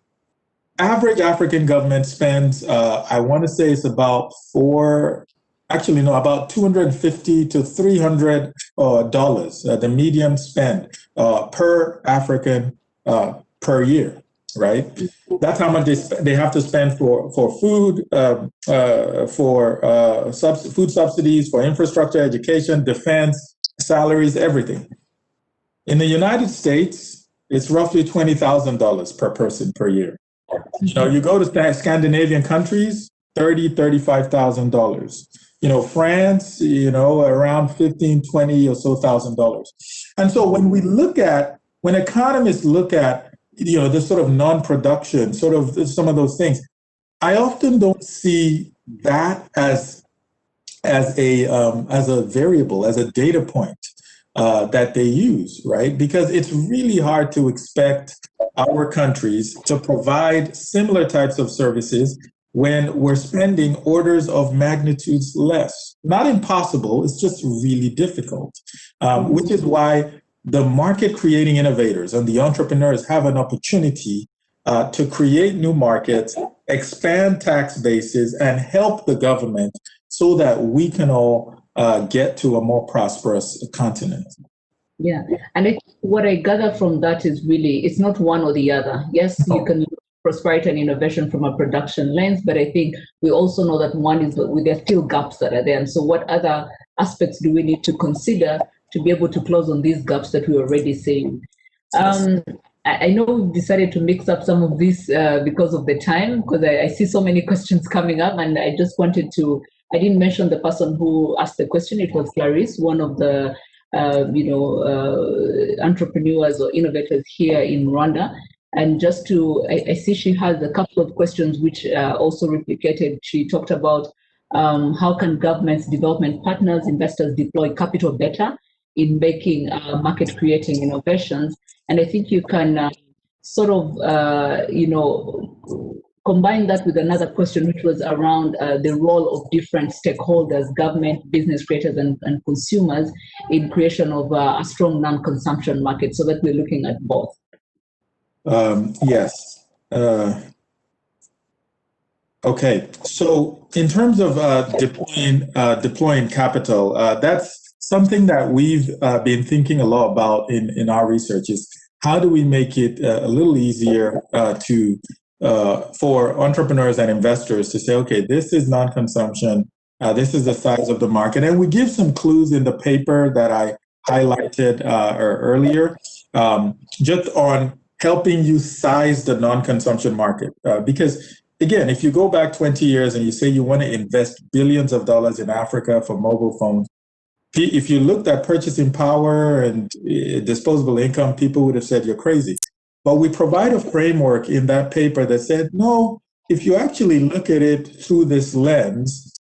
average African government spends, I want to say it's about about $250 to $300 the median spend per African per year, right? That's how much they have to spend for food, food subsidies, for infrastructure, education, defense, salaries, everything. In the United States, it's roughly $20,000 per person per year. You go to Scandinavian countries, $35,000. France, around $15,000, $20,000 or so $1,000. And so when economists look at, this sort of non-production, sort of some of those things, I often don't see that as a variable, as a data point that they use, right? Because it's really hard to expect our countries to provide similar types of services when we're spending orders of magnitudes less. Not impossible, it's just really difficult, which is why the market creating innovators and the entrepreneurs have an opportunity to create new markets, expand tax bases, and help the government so that we can all get to a more prosperous continent. Yeah, and what I gather from that is really, it's not one or the other. Yes, you can look at prosperity and innovation from a production lens, but I think we also know that one is, there are still gaps that are there. And so what other aspects do we need to consider to be able to close on these gaps that we're already seeing? I know we've decided to mix up some of this because of the time, because I see so many questions coming up, and I just wanted to, I didn't mention the person who asked the question. It was Clarice, one of the entrepreneurs or innovators here in Rwanda. And just to, I see she has a couple of questions which also replicated. She talked about how can governments, development partners, investors deploy capital better in making market creating innovations. And I think you can sort of, combine that with another question, which was around the role of different stakeholders, government, business creators, and consumers in creation of a strong non-consumption market, so that we're looking at both. Yes. Okay. So in terms of deploying capital, that's something that we've been thinking a lot about in our research, is how do we make it a little easier for entrepreneurs and investors to say, okay, this is non-consumption, this is the size of the market. And we give some clues in the paper that I highlighted earlier, just on helping you size the non-consumption market. Because again, if you go back 20 years and you say you want to invest billions of dollars in Africa for mobile phones, if you looked at purchasing power and disposable income, people would have said you're crazy. But we provide a framework in that paper that said, no, if you actually look at it through this lens,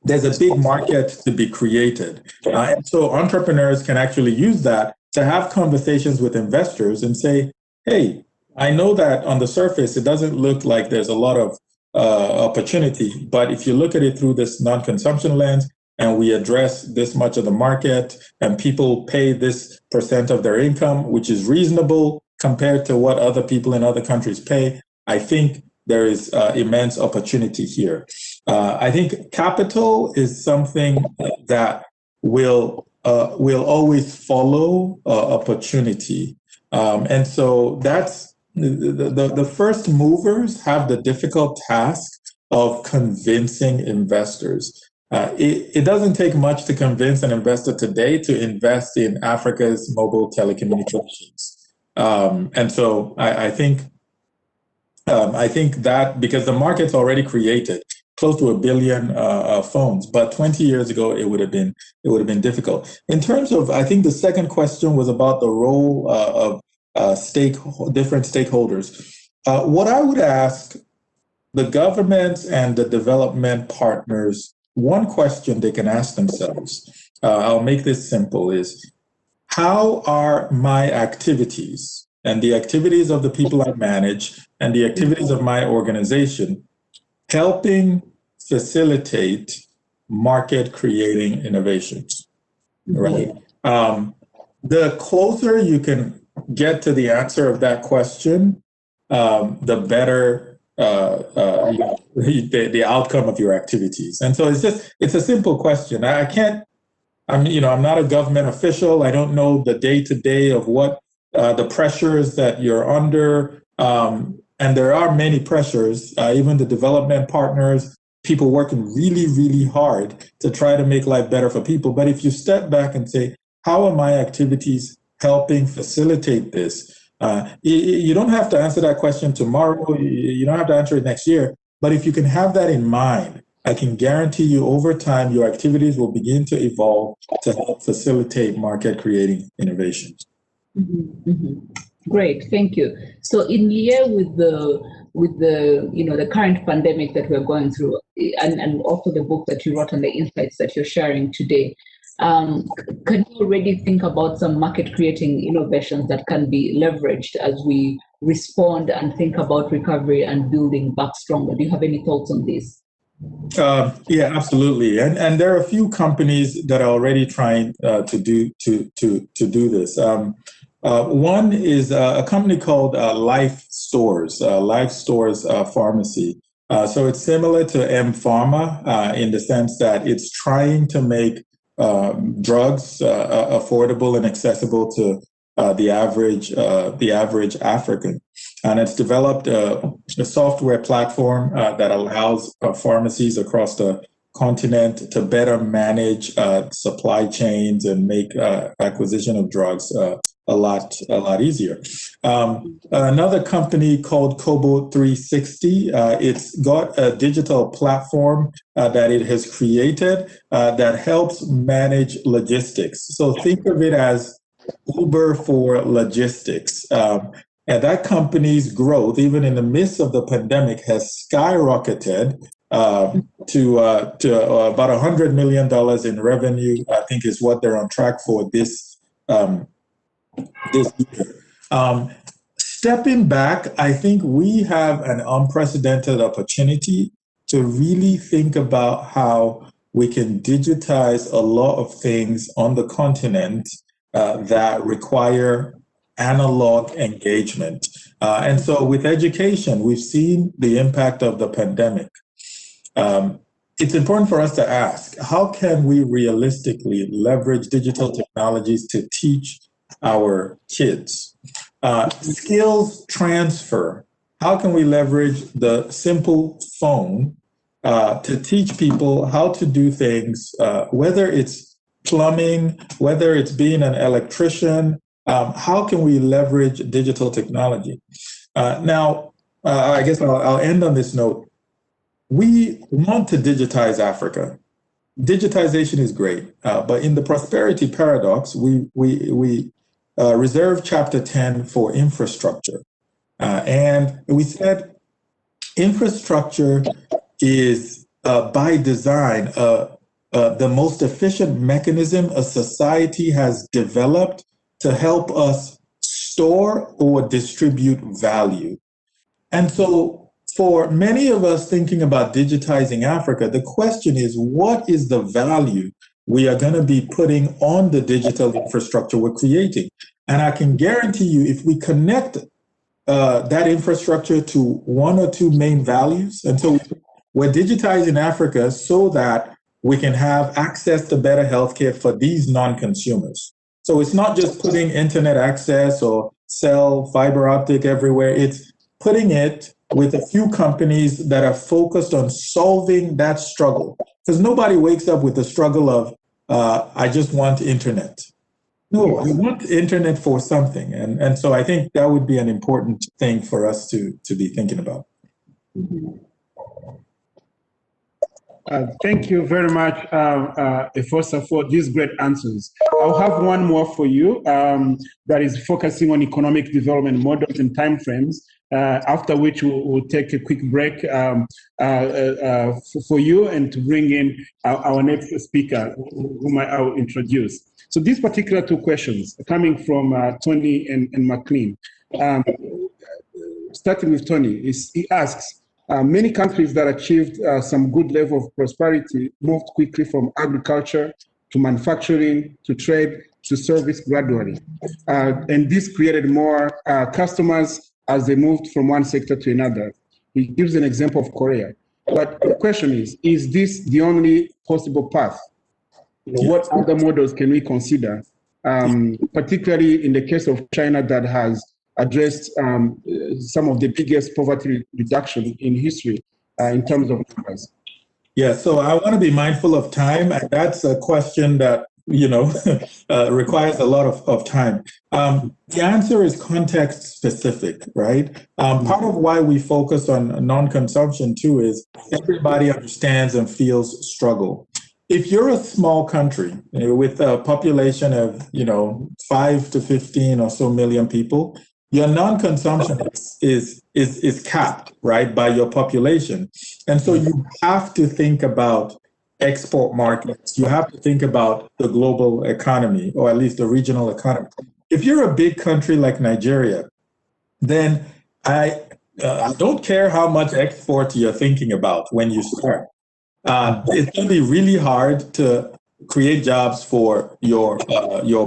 there's a big market to be created. And so entrepreneurs can actually use that to have conversations with investors and say, hey, I know that on the surface, it doesn't look like there's a lot of opportunity, but if you look at it through this non-consumption lens, and we address this much of the market, and people pay this % of their income, which is reasonable compared to what other people in other countries pay, I think there is immense opportunity here. I think capital is something that will always follow opportunity. And so that's the first movers have the difficult task of convincing investors. It doesn't take much to convince an investor today to invest in Africa's mobile telecommunications. And so I think that because the market's already created close to 1 billion phones, but 20 years ago it would have been difficult. In terms of, I think the second question was about the role of different stakeholders. What I would ask the governments and the development partners, one question they can ask themselves, I'll make this simple, is how are my activities and the activities of the people I manage and the activities of my organization helping facilitate market creating innovations, right? The closer you can get to the answer of that question, the better the outcome of your activities. And so it's a simple question. I'm not a government official. I don't know the day-to-day of what the pressures that you're under. And there are many pressures, even the development partners, people working really, really hard to try to make life better for people. But if you step back and say, how are my activities helping facilitate this? You don't have to answer that question tomorrow. You don't have to answer it next year. But if you can have that in mind, I can guarantee you over time, your activities will begin to evolve to help facilitate market creating innovations. Great, thank you. So in lieu with the current pandemic that we're going through, and also the book that you wrote and the insights that you're sharing today, can you already think about some market creating innovations that can be leveraged as we respond and think about recovery and building back stronger? Do you have any thoughts on this? Yeah, absolutely. And there are a few companies that are already trying to do this. One is a company called Life Stores, Life Stores Pharmacy. So it's similar to M Pharma in the sense that it's trying to make drugs affordable and accessible to the average African. And it's developed a software platform that allows pharmacies across the continent to better manage supply chains and make acquisition of drugs a lot easier. Another company called Kobo 360, it's got a digital platform that it has created that helps manage logistics. So think of it as Uber for logistics. And that company's growth, even in the midst of the pandemic, has skyrocketed to about $100 million in revenue. I think is what they're on track for this year. Stepping back, I think we have an unprecedented opportunity to really think about how we can digitize a lot of things on the continent that require analog engagement. And so with education, we've seen the impact of the pandemic. It's important for us to ask, how can we realistically leverage digital technologies to teach our kids? Skills transfer. How can we leverage the simple phone to teach people how to do things, whether it's plumbing, whether it's being an electrician, how can we leverage digital technology? Now, I guess I'll end on this note. We want to digitize Africa. Digitization is great, but in the prosperity paradox, we reserve Chapter 10 for infrastructure. And we said infrastructure is, by design, the most efficient mechanism a society has developed to help us store or distribute value. And so for many of us thinking about digitizing Africa, the question is, what is the value we are going to be putting on the digital infrastructure we're creating? And I can guarantee you, if we connect that infrastructure to one or two main values, and so we're digitizing Africa so that we can have access to better healthcare for these non-consumers. So it's not just putting internet access or cell fiber optic everywhere. It's putting it with a few companies that are focused on solving that struggle. Because nobody wakes up with the struggle of, I just want internet. No, I want internet for something. And so I think that would be an important thing for us to be thinking about. Mm-hmm. Thank you very much, Efosa, for these great answers. I'll have one more for you that is focusing on economic development models and timeframes, after which we'll take a quick break for you and to bring in our next speaker, whom I'll introduce. So these particular two questions are coming from Tony and McLean. Starting with Tony, he asks, many countries that achieved some good level of prosperity moved quickly from agriculture to manufacturing to trade to service gradually. And this created more customers as they moved from one sector to another. He gives an example of Korea. But the question is this the only possible path? What other models can we consider, particularly in the case of China that has addressed some of the biggest poverty reduction in history in terms of numbers? Yeah, so I want to be mindful of time, and that's a question that requires a lot of time. The answer is context specific, right? Part of why we focus on non-consumption too is everybody understands and feels struggle. If you're a small country with a population of 5 to 15 or so million people, your non-consumption is capped, right, by your population. And so you have to think about export markets. You have to think about the global economy, or at least the regional economy. If you're a big country like Nigeria, then I don't care how much export you're thinking about when you start. it's going to be really hard to create jobs for your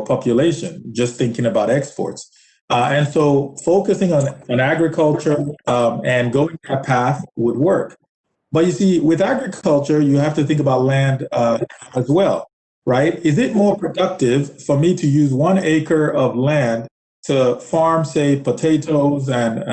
population, just thinking about exports. And so focusing on agriculture and going that path would work. But you see, with agriculture, you have to think about land as well, right? Is it more productive for me to use 1 acre of land to farm, say, potatoes and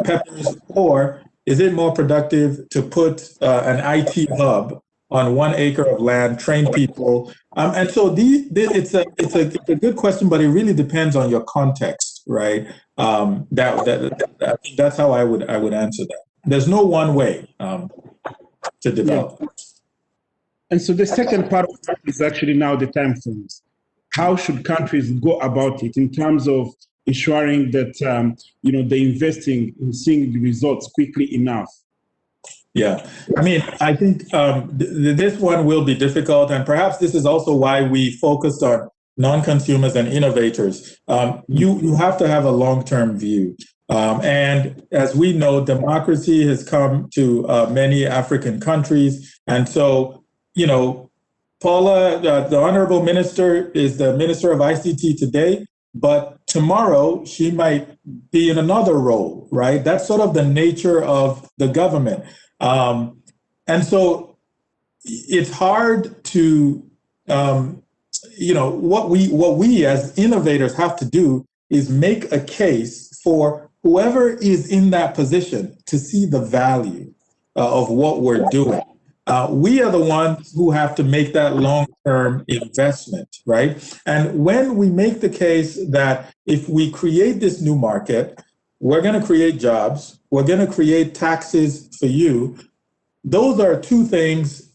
peppers, or is it more productive to put an IT hub on 1 acre of land, train people? And so it's a good question, but it really depends on your context, right? That's how I would answer that. There's no one way to develop. Yeah. And so the second part of that is actually now the time frames. How should countries go about it in terms of ensuring that they're investing in seeing the results quickly enough? Yeah, I mean, I think this one will be difficult, and perhaps this is also why we focused on non-consumers and innovators. You have to have a long-term view. And as we know, democracy has come to many African countries. And so, Paula, the Honorable Minister, is the Minister of ICT today, but tomorrow she might be in another role, right? That's sort of the nature of the government. And so it's hard to, what we as innovators have to do is make a case for whoever is in that position to see the value of what we're doing. We are the ones who have to make that long-term investment, right? And when we make the case that if we create this new market, we're going to create jobs, we're going to create taxes for you, those are two things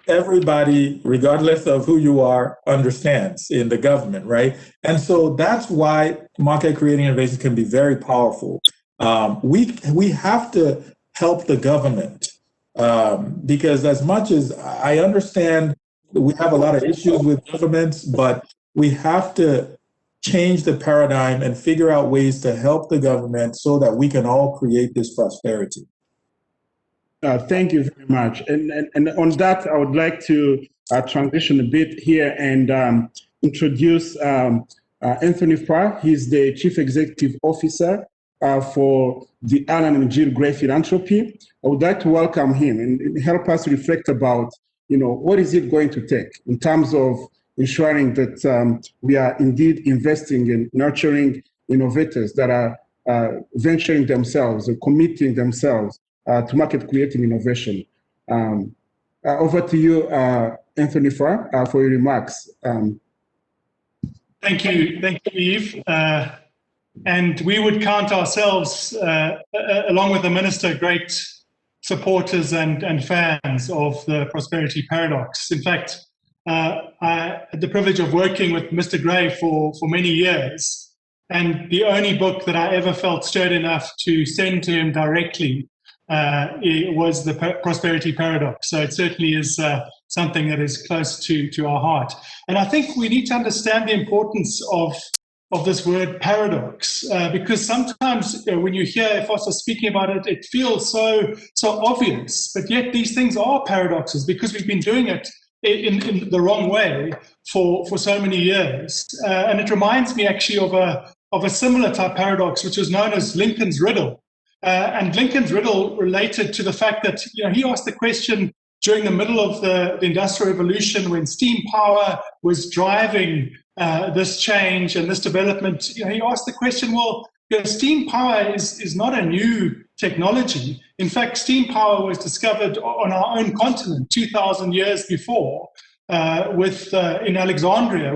everybody, regardless of who you are, understands in the government, right? And so that's why market creating innovation can be very powerful. We have to help the government because as much as I understand we have a lot of issues with governments, but we have to change the paradigm and figure out ways to help the government so that we can all create this prosperity. Thank you very much. And on that, I would like to transition a bit here and introduce Anthony Farr. He's the Chief Executive Officer for the Alan and Jill Gray Philanthropy. I would like to welcome him and help us reflect about, what is it going to take in terms of ensuring that we are indeed investing in nurturing innovators that are venturing themselves or committing themselves to market creating innovation. Over to you, Anthony Farr, for your remarks. Thank you, Yves. And we would count ourselves, along with the Minister, great supporters and fans of the prosperity paradox. In fact, I had the privilege of working with Mr. Gray for many years, and the only book that I ever felt stirred enough to send to him directly it was the prosperity paradox. So it certainly is something that is close to our heart. And I think we need to understand the importance of this word paradox, because sometimes when you hear Efosa speaking about it, it feels so obvious, but yet these things are paradoxes because we've been doing it in the wrong way for so many years. And it reminds me actually of a similar type paradox, which was known as Lincoln's riddle. And Lincoln's riddle related to the fact that he asked the question during the middle of the Industrial Revolution when steam power was driving this change and this development. He asked the question, well, steam power is not a new technology. In fact, steam power was discovered on our own continent 2,000 years before in Alexandria,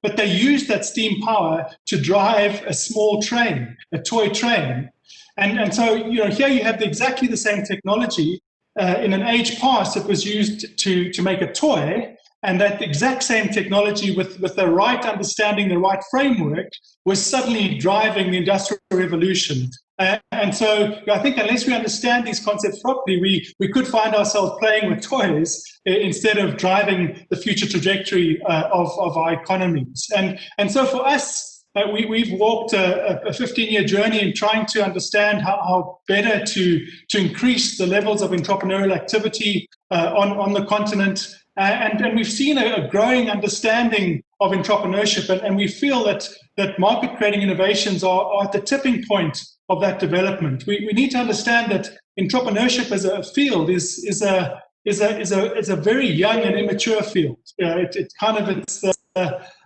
but they used that steam power to drive a small train, a toy train. And so, here you have exactly the same technology. In an age past, it was used to make a toy, and that exact same technology with the right understanding, the right framework, was suddenly driving the Industrial Revolution. And so I think unless we understand these concepts properly, we could find ourselves playing with toys instead of driving the future trajectory of our economies. And so for us, we've walked a 15-year journey in trying to understand how better to increase the levels of entrepreneurial activity on the continent. And we've seen a growing understanding of entrepreneurship, and we feel that market-creating innovations are at the tipping point of that development. We need to understand that entrepreneurship as a field is a very young and immature field. It's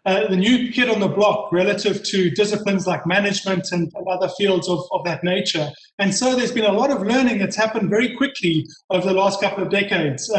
the new kid on the block relative to disciplines like management and other fields of that nature. And so there's been a lot of learning that's happened very quickly over the last couple of decades.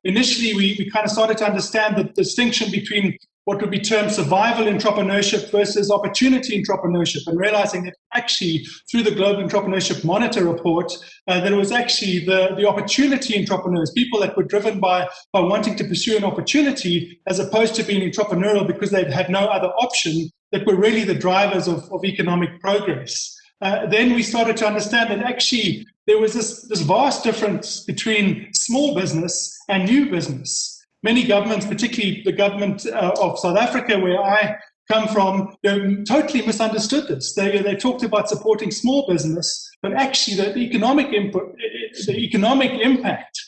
Initially, we kind of started to understand the distinction between what would be termed survival entrepreneurship versus opportunity entrepreneurship, and realizing that actually through the Global Entrepreneurship Monitor report, that it was actually the opportunity entrepreneurs, people that were driven by wanting to pursue an opportunity as opposed to being entrepreneurial because they'd had no other option, that were really the drivers of economic progress. Then we started to understand that actually there was this vast difference between small business and new business. Many governments, particularly the government of South Africa, where I come from, totally misunderstood this. They talked about supporting small business, but actually the economic impact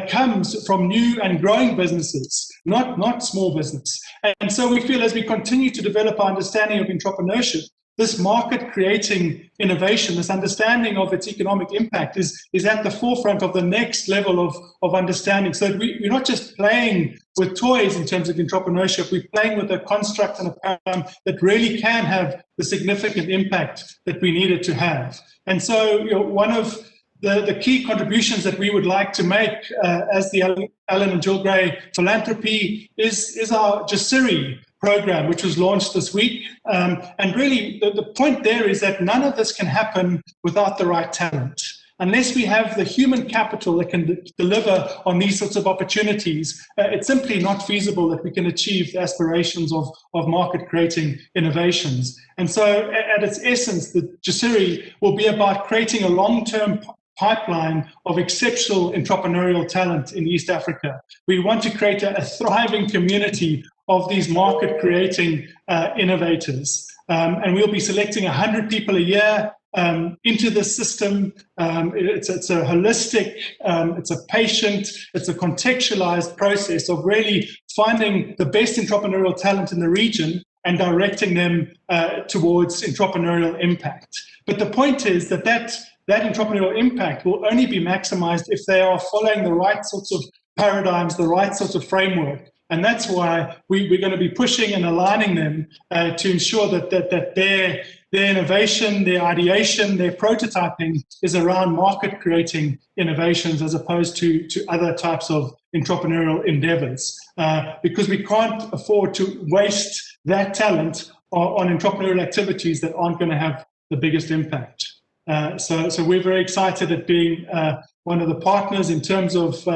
comes from new and growing businesses, not small business. And so we feel as we continue to develop our understanding of entrepreneurship, this market-creating innovation, this understanding of its economic impact is at the forefront of the next level of understanding. So we're not just playing with toys in terms of entrepreneurship, we're playing with a construct and a paradigm that really can have the significant impact that we need it to have. And so one of the key contributions that we would like to make as the Alan and Jill Gray Philanthropy is our Jasiri program, which was launched this week. And really, the point there is that none of this can happen without the right talent. Unless we have the human capital that can deliver on these sorts of opportunities, it's simply not feasible that we can achieve the aspirations of market-creating innovations. And so, at its essence, the Jasiri will be about creating a long-term pipeline of exceptional entrepreneurial talent in East Africa. We want to create a thriving community of these market-creating innovators. And we'll be selecting 100 people a year into the system. It's a holistic, it's a patient, it's a contextualized process of really finding the best entrepreneurial talent in the region and directing them towards entrepreneurial impact. But the point is that entrepreneurial impact will only be maximized if they are following the right sorts of paradigms, the right sorts of framework. And that's why we're going to be pushing and aligning them to ensure that their innovation, their ideation, their prototyping is around market-creating innovations as opposed to other types of entrepreneurial endeavors. Because we can't afford to waste that talent on entrepreneurial activities that aren't going to have the biggest impact. So we're very excited at being one of the partners in terms of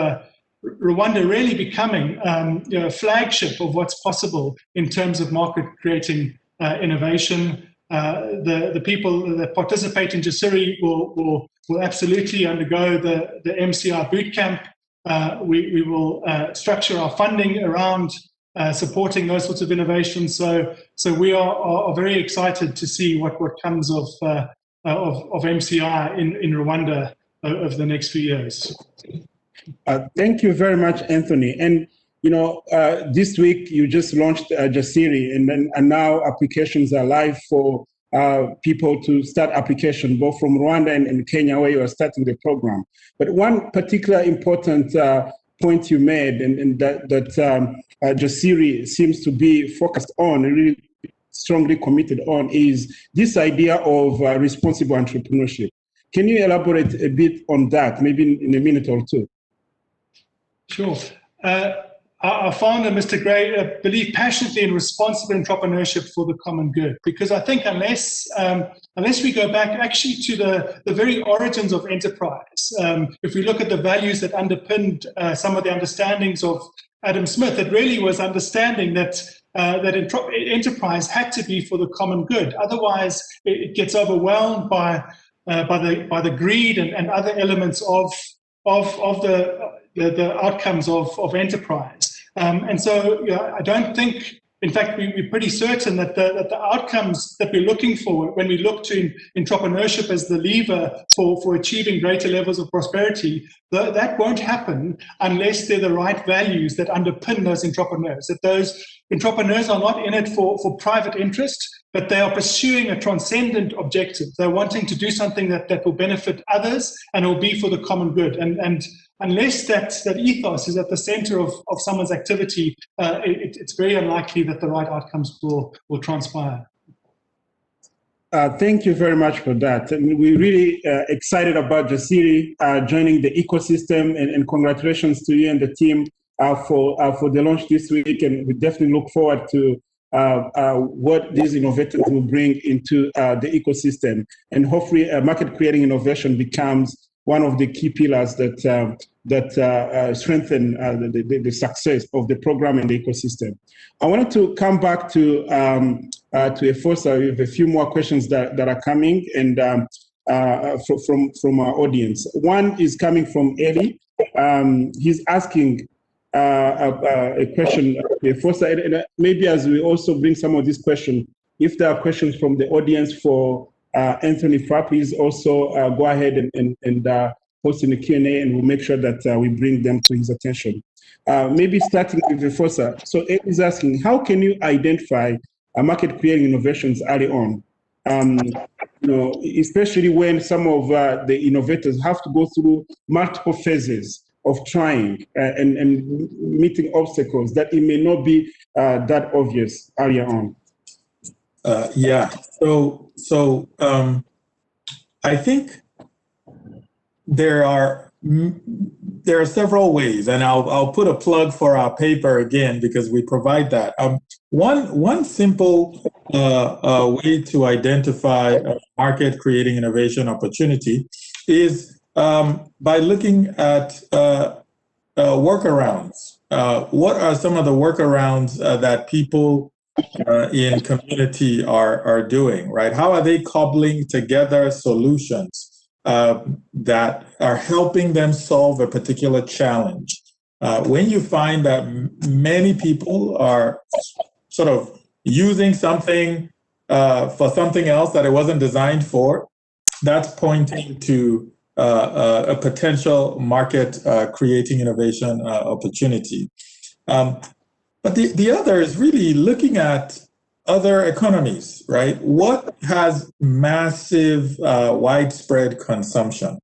Rwanda really becoming a flagship of what's possible in terms of market-creating innovation. The people that participate in Jasiri will absolutely undergo the MCI bootcamp. We will structure our funding around supporting those sorts of innovations. So we are very excited to see what comes of MCI in Rwanda over the next few years. Thank you very much, Anthony. And this week you just launched Jasiri, and now applications are live for people to start application, both from Rwanda and Kenya, where you are starting the program. But one particular important point you made, and that Jasiri seems to be focused on, really strongly committed on, is this idea of responsible entrepreneurship. Can you elaborate a bit on that, maybe in a minute or two? Sure. Our founder, Mr. Gray, believed passionately in responsible entrepreneurship for the common good, because I think unless we go back actually to the very origins of enterprise, if we look at the values that underpinned some of the understandings of Adam Smith, it really was understanding that enterprise had to be for the common good. Otherwise, it gets overwhelmed by the greed and other elements of the outcomes of enterprise. And so I don't think in fact, we're pretty certain that the outcomes that we're looking for when we look to entrepreneurship as the lever for achieving greater levels of prosperity, that won't happen unless they're the right values that underpin those entrepreneurs, that those entrepreneurs are not in it for private interest, but they are pursuing a transcendent objective. They're wanting to do something that will benefit others and will be for the common good. And unless that ethos is at the center of someone's activity, it's very unlikely that the right outcomes will transpire. Thank you very much for that. And we're really excited about Jasiri joining the ecosystem, and congratulations to you and the team for the launch this week. And we definitely look forward to what these innovators will bring into the ecosystem. And hopefully market creating innovation becomes one of the key pillars that strengthen the success of the program and the ecosystem. I wanted to come back to Efosa with a few more questions that are coming and from our audience. One is coming from Eli. He's asking a question to Efosa, and maybe as we also bring some of these questions, if there are questions from the audience for Anthony Fa, please also go ahead and post in the Q&A, and we'll make sure that we bring them to his attention. Maybe starting with Efosa. So Ed is asking, how can you identify market creating innovations early on? Especially when some of the innovators have to go through multiple phases of trying and meeting obstacles that it may not be that obvious earlier on. Yeah. So I think there are several ways, and I'll put a plug for our paper again because we provide that. One simple way to identify a market creating innovation opportunity is by looking at workarounds. What are some of the workarounds that people in community are doing, right? How are they cobbling together solutions that are helping them solve a particular challenge? When you find that many people are sort of using something for something else that it wasn't designed for, that's pointing to a potential market creating innovation opportunity. But the other is really looking at other economies, right? What has massive, widespread consumption?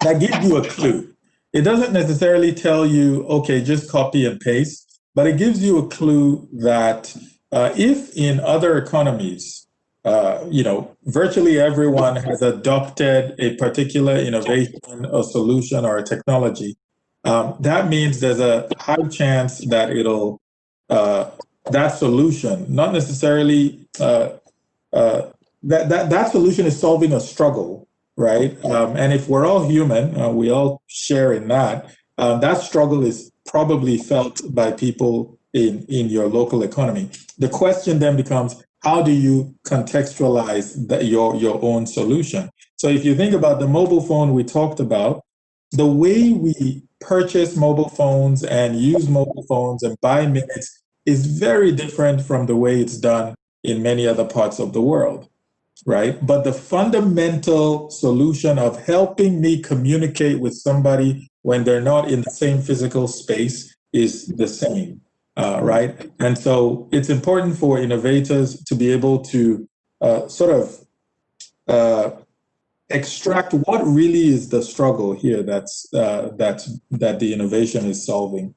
That gives you a clue. It doesn't necessarily tell you, okay, just copy and paste, but it gives you a clue that if in other economies, virtually everyone has adopted a particular innovation or solution or a technology, that means there's a high chance that that solution, not necessarily that solution is solving a struggle, right? And if we're all human, we all share in that. That struggle is probably felt by people in your local economy. The question then becomes, how do you contextualize your own solution? So if you think about the mobile phone we talked about, the way we purchase mobile phones and use mobile phones and buy minutes is very different from the way it's done in many other parts of the world, right? But the fundamental solution of helping me communicate with somebody when they're not in the same physical space is the same, right? And so it's important for innovators to be able to extract what really is the struggle here that the innovation is solving.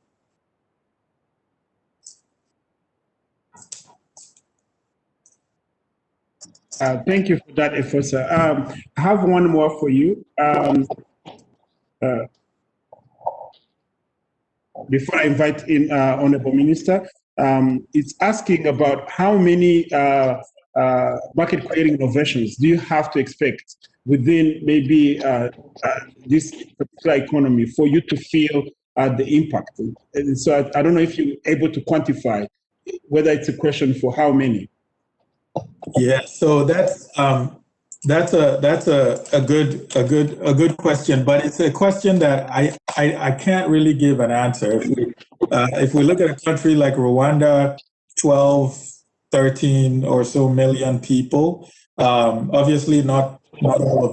Thank you for that, Efosa. I have one more for you. Before I invite in Honorable Minister, it's asking about how many market creating innovations do you have to expect within maybe this particular economy for you to feel the impact? And so I don't know if you're able to quantify whether it's a question for how many. Yeah, so that's a good question, but it's a question that I can't really give an answer. If we look at a country like Rwanda, 12, 13 or so million people. Obviously, not all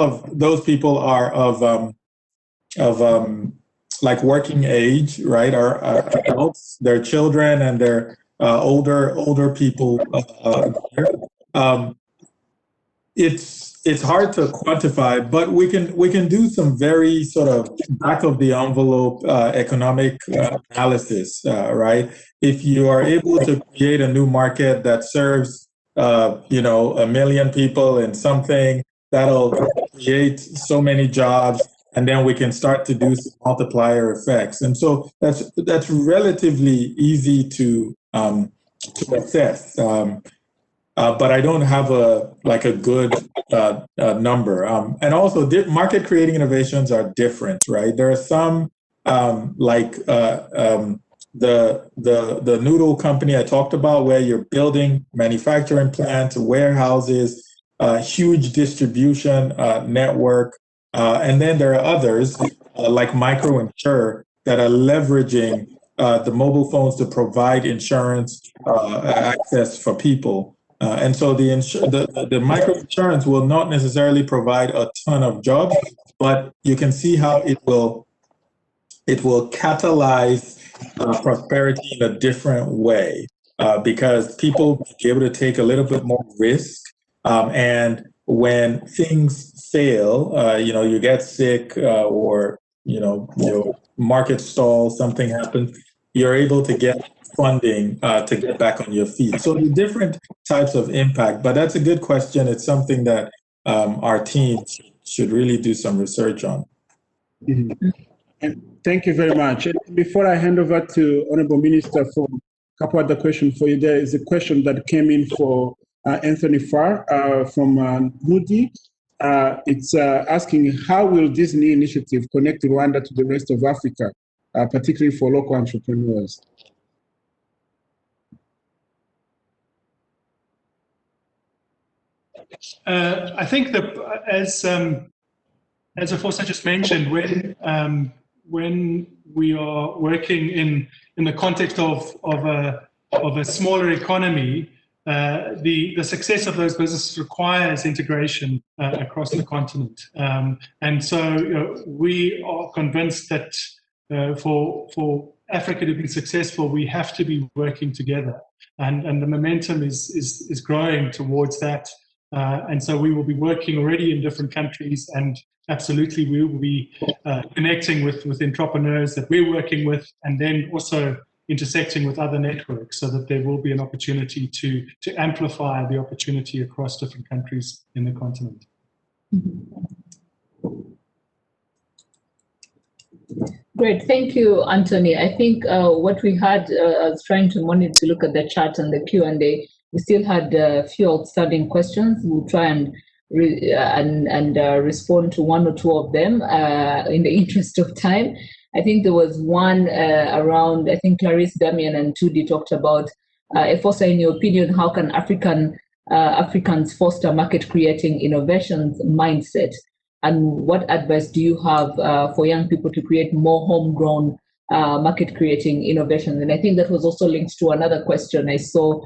of those people are of like working age, right? Are adults, their children, and their older people here. It's hard to quantify, but we can do some very sort of back of the envelope economic analysis, right? If you are able to create a new market that serves, 1 million people in something, that'll create so many jobs, and then we can start to do some multiplier effects. And so that's relatively easy to assess. But I don't have a good number. And also, market creating innovations are different, right? There are some the noodle company I talked about, where you're building manufacturing plants, warehouses, huge distribution network, and then there are others like MicroInsure that are leveraging the mobile phones to provide insurance access for people. And so the microinsurance will not necessarily provide a ton of jobs, but you can see how it will catalyze prosperity in a different way because people will be able to take a little bit more risk. And when things fail, you get sick or your market stalls, something happens, you're able to get funding to get back on your feet. So the different types of impact, but that's a good question. It's something that our team should really do some research on. Mm-hmm. And thank you very much. And before I hand over to Honorable Minister for a couple other questions for you, there is a question that came in for Anthony Farr from Moody. It's asking, how will this new initiative connect Rwanda to the rest of Africa, particularly for local entrepreneurs? I think that as Efosa just mentioned, when we are working in the context of a smaller economy, the success of those businesses requires integration across the continent, and so we are convinced that for Africa to be successful, we have to be working together, and the momentum is growing towards that. And so we will be working already in different countries, and absolutely we will be connecting with entrepreneurs that we're working with, and then also intersecting with other networks so that there will be an opportunity to amplify the opportunity across different countries in the continent. Great, thank you, Anthony. I think what we had, I was trying to look at the chat and the Q&A. We still had a few outstanding questions. We'll try and respond to one or two of them in the interest of time. I think there was one around, I think Clarice, Damian, and Tudi talked about, Efosa, in your opinion, how can Africans foster market-creating innovations mindset? And what advice do you have for young people to create more homegrown market-creating innovations? And I think that was also linked to another question I saw,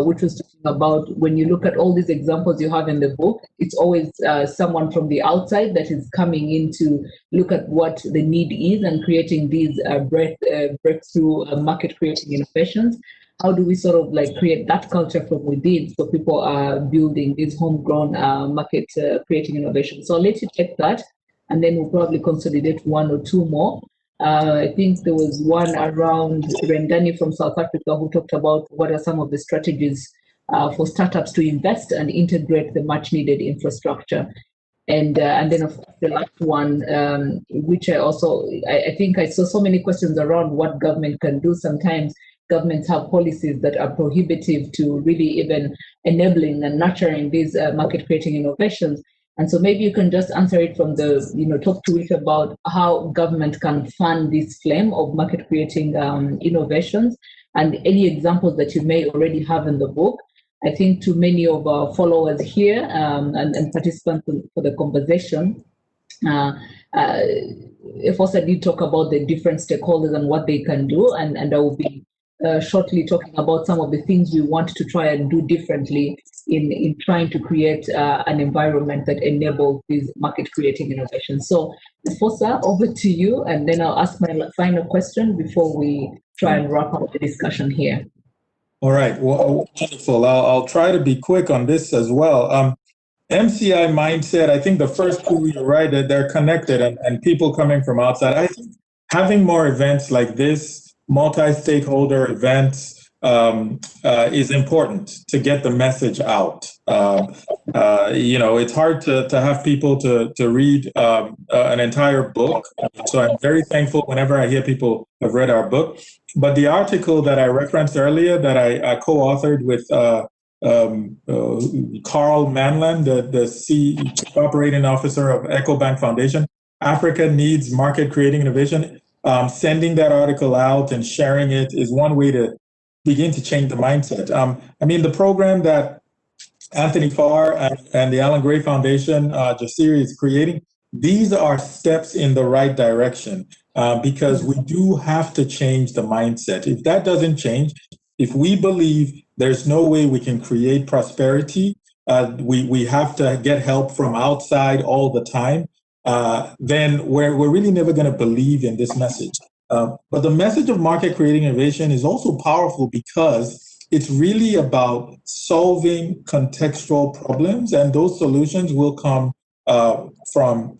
which was talking about, when you look at all these examples you have in the book, it's always someone from the outside that is coming in to look at what the need is and creating these breakthrough market-creating innovations. How do we sort of create that culture from within so people are building these homegrown market-creating innovations? So I'll let you take that, and then we'll probably consolidate one or two more. I think there was one around Rendani from South Africa who talked about what are some of the strategies for startups to invest and integrate the much-needed infrastructure. And then of course the last one, which I think I saw so many questions around what government can do. Sometimes governments have policies that are prohibitive to really even enabling and nurturing these market-creating innovations. And so maybe you can just answer it from the, talk to it about how government can fund this flame of market-creating innovations, and any examples that you may already have in the book. I think to many of our followers here and participants for the conversation, Efosa did talk about the different stakeholders and what they can do, and I will be shortly talking about some of the things we want to try and do differently in trying to create an environment that enables these market-creating innovations. So, Efosa, over to you, and then I'll ask my final question before we try and wrap up the discussion here. All right. Well, wonderful. I'll try to be quick on this as well. MCI mindset, I think the first two, you're right, that they're connected and people coming from outside. I think having more events like this, multi-stakeholder events, is important to get the message out. It's hard to have people to read an entire book. So I'm very thankful whenever I hear people have read our book. But the article that I referenced earlier that I co-authored with Carl Manland, the Chief Operating Officer of EcoBank Foundation, Africa Needs Market Creating Innovation. Sending that article out and sharing it is one way to begin to change the mindset. The program that Anthony Farr and the Alan Gray Foundation, Jasiri, is creating, these are steps in the right direction because we do have to change the mindset. If that doesn't change, if we believe there's no way we can create prosperity, we have to get help from outside all the time, then we're really never going to believe in this message. But the message of market creating innovation is also powerful because it's really about solving contextual problems, and those solutions will come from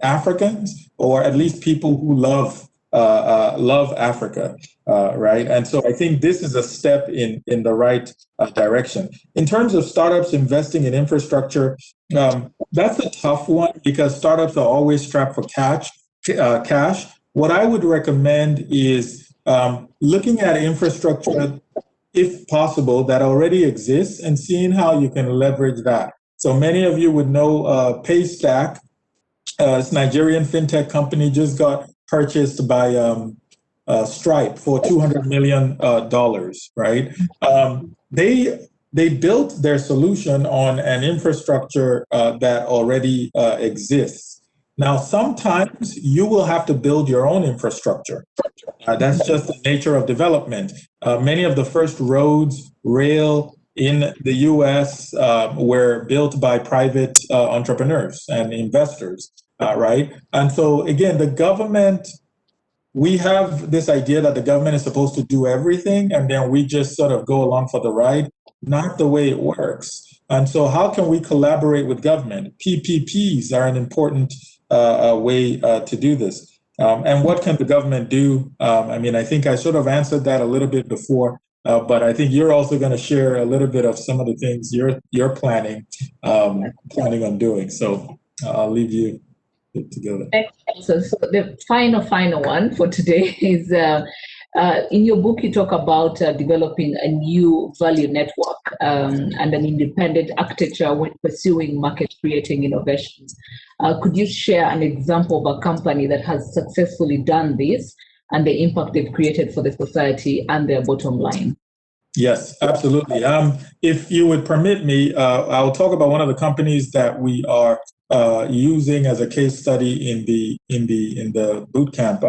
Africans, or at least people who love Africa, right? And so I think this is a step in the right direction. In terms of startups investing in infrastructure, that's a tough one because startups are always strapped for cash. What I would recommend is looking at infrastructure, if possible, that already exists and seeing how you can leverage that. So many of you would know Paystack. This Nigerian fintech company just got purchased by Stripe for $200 million, right? They built their solution on an infrastructure that already exists. Now, sometimes you will have to build your own infrastructure. That's just the nature of development. Many of the first roads, rail in the US were built by private entrepreneurs and investors, right? And so again, the government, we have this idea that the government is supposed to do everything and then we just sort of go along for the ride. Not the way it works. And so how can we collaborate with government? PPPs are an important way to do this. And what can the government do? I think I sort of answered that a little bit before, but I think you're also going to share a little bit of some of the things you're planning on doing. So I'll leave you together. So the final one for today is in your book, you talk about developing a new value network and an independent architecture when pursuing market-creating innovations. Could you share an example of a company that has successfully done this and the impact they've created for the society and their bottom line? Yes, absolutely. If you would permit me, I'll talk about one of the companies that we are using as a case study in the boot camp.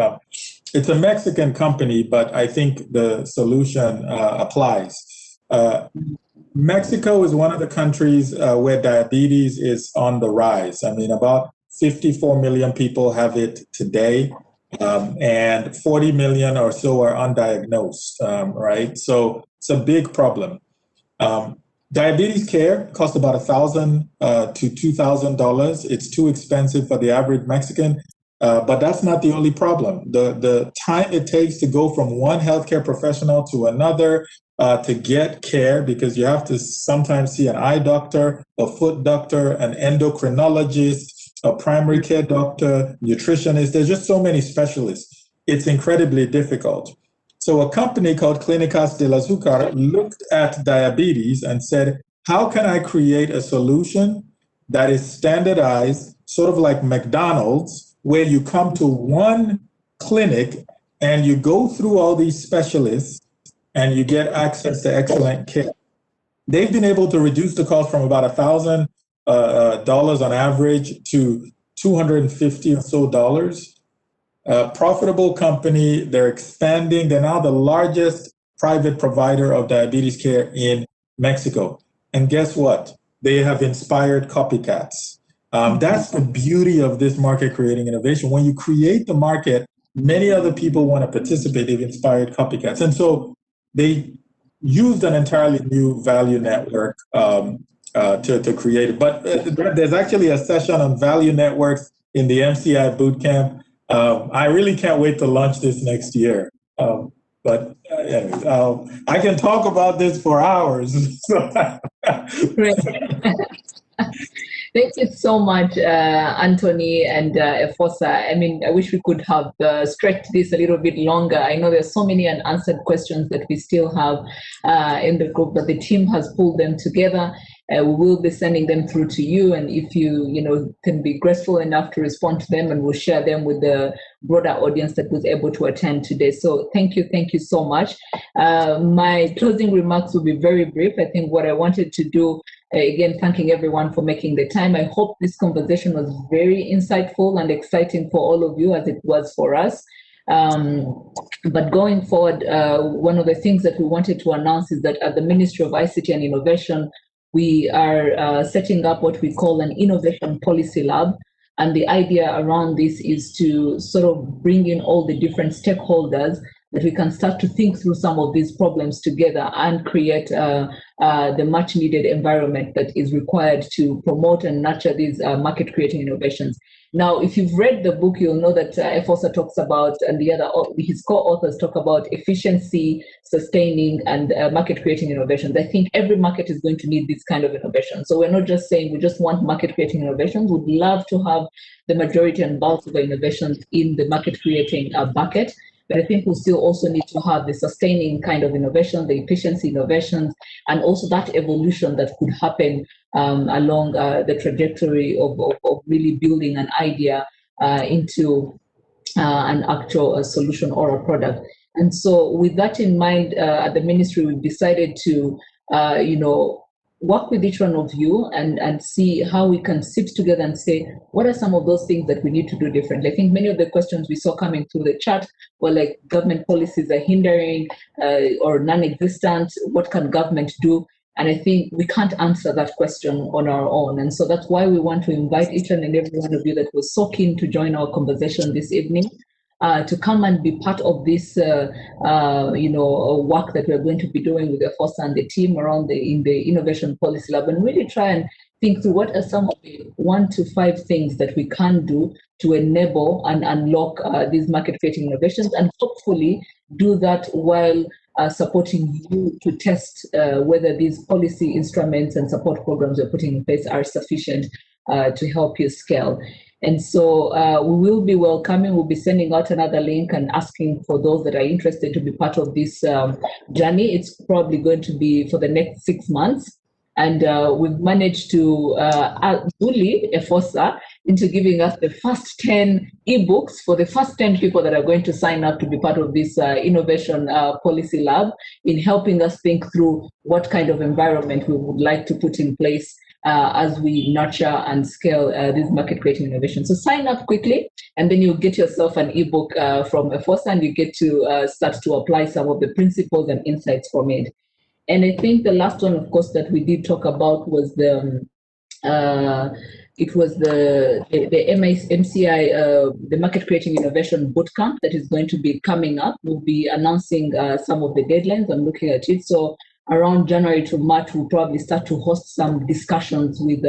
It's a Mexican company, but I think the solution applies. Mexico is one of the countries where diabetes is on the rise. About 54 million people have it today, and 40 million or so are undiagnosed, right? So it's a big problem. Diabetes care costs about $1,000 to $2,000. It's too expensive for the average Mexican. But that's not the only problem. The time it takes to go from one healthcare professional to another to get care, because you have to sometimes see an eye doctor, a foot doctor, an endocrinologist, a primary care doctor, nutritionist. There's just so many specialists. It's incredibly difficult. So a company called Clínicas del Azúcar looked at diabetes and said, how can I create a solution that is standardized, sort of like McDonald's, where you come to one clinic and you go through all these specialists and you get access to excellent care. They've been able to reduce the cost from about $1,000 on average to $250 or so dollars. Profitable company, they're expanding. They're now the largest private provider of diabetes care in Mexico. And guess what? They have inspired copycats. That's the beauty of this market creating innovation. When you create the market, many other people want to participate. They've inspired copycats. And so they used an entirely new value network to create it. But there's actually a session on value networks in the MCI bootcamp. I really can't wait to launch this next year. But anyways, I can talk about this for hours. Great. Thank you so much, Anthony and Efosa. I mean, I wish we could have stretched this a little bit longer. I know there's so many unanswered questions that we still have in the group, but the team has pulled them together. We will be sending them through to you, and if you can be graceful enough to respond to them, and we'll share them with the broader audience that was able to attend today. So thank you so much. My closing remarks will be very brief. I think what I wanted to do, again, thanking everyone for making the time. I hope this conversation was very insightful and exciting for all of you, as it was for us. But going forward, one of the things that we wanted to announce is that at the Ministry of ICT and Innovation, we are setting up what we call an innovation policy lab. And the idea around this is to sort of bring in all the different stakeholders that we can start to think through some of these problems together and create the much needed environment that is required to promote and nurture these market creating innovations. Now, if you've read the book, you'll know that Efosa talks about, and his co-authors talk about efficiency, sustaining, and market creating innovations. I think every market is going to need this kind of innovation. So we're not just saying we just want market creating innovations. We'd love to have the majority and bulk of the innovations in the market creating bucket. But I think we still also need to have the sustaining kind of innovation, the efficiency innovations, and also that evolution that could happen along the trajectory of really building an idea into an actual solution or a product. And so with that in mind, at the ministry, we've decided to, work with each one of you and see how we can sit together and say, what are some of those things that we need to do differently? I think many of the questions we saw coming through the chat were like, government policies are hindering or non-existent. What can government do? And I think we can't answer that question on our own. And so that's why we want to invite each and every one of you that was so keen to join our conversation this evening to come and be part of this, work that we're going to be doing with Efosa and the team around in the Innovation Policy Lab, and really try and think through what are some of the 1 to 5 things that we can do to enable and unlock these market-creating innovations, and hopefully do that while supporting you to test whether these policy instruments and support programs we're putting in place are sufficient to help you scale. And so we will be welcoming, we'll be sending out another link and asking for those that are interested to be part of this journey. It's probably going to be for the next 6 months. And we've managed to bully Efosa into giving us the first 10 ebooks for the first 10 people that are going to sign up to be part of this Innovation Policy Lab, in helping us think through what kind of environment we would like to put in place as we nurture and scale these market creating innovations. So sign up quickly, and then you'll get yourself an ebook from Efosa, and you get to start to apply some of the principles and insights from it. And I think the last one, of course, that we did talk about was the MCI, the Market Creating Innovation Bootcamp that is going to be coming up. We'll be announcing some of the deadlines. I'm looking at it. So around January to March, we'll probably start to host some discussions with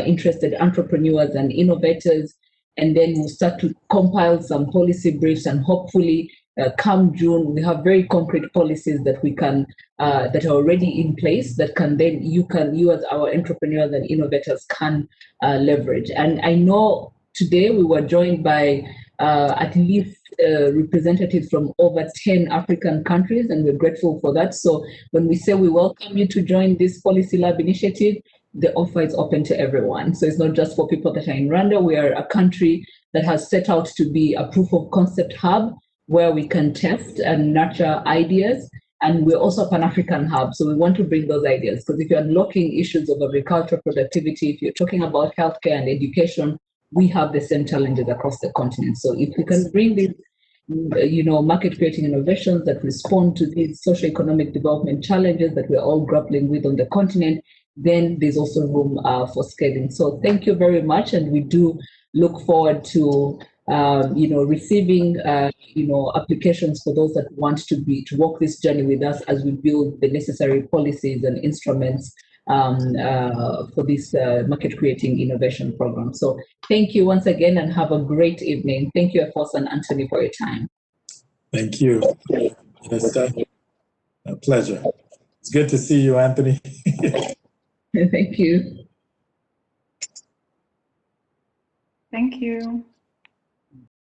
interested entrepreneurs and innovators. And then we'll start to compile some policy briefs, and hopefully come June, we have very concrete policies that we can, that are already in place, that can then, you as our entrepreneurs and innovators can leverage. And I know today we were joined by at least representatives from over 10 African countries, and we're grateful for that. So when we say we welcome you to join this Policy Lab initiative, the offer is open to everyone. So it's not just for people that are in Rwanda. We are a country that has set out to be a proof of concept hub where we can test and nurture ideas. And we're also a Pan-African hub. So we want to bring those ideas, because if you're unlocking issues of agricultural productivity, if you're talking about healthcare and education, we have the same challenges across the continent. So if we can bring these market creating innovations that respond to these socioeconomic development challenges that we're all grappling with on the continent, then there's also room for scaling. So thank you very much, and we do look forward to receiving applications for those that want to walk this journey with us as we build the necessary policies and instruments for this market creating innovation program. So thank you once again, and have a great evening. Thank you, Efosa and Anthony, for your time. Thank you, Minister. A pleasure. It's good to see you, Anthony. Thank you. Thank you.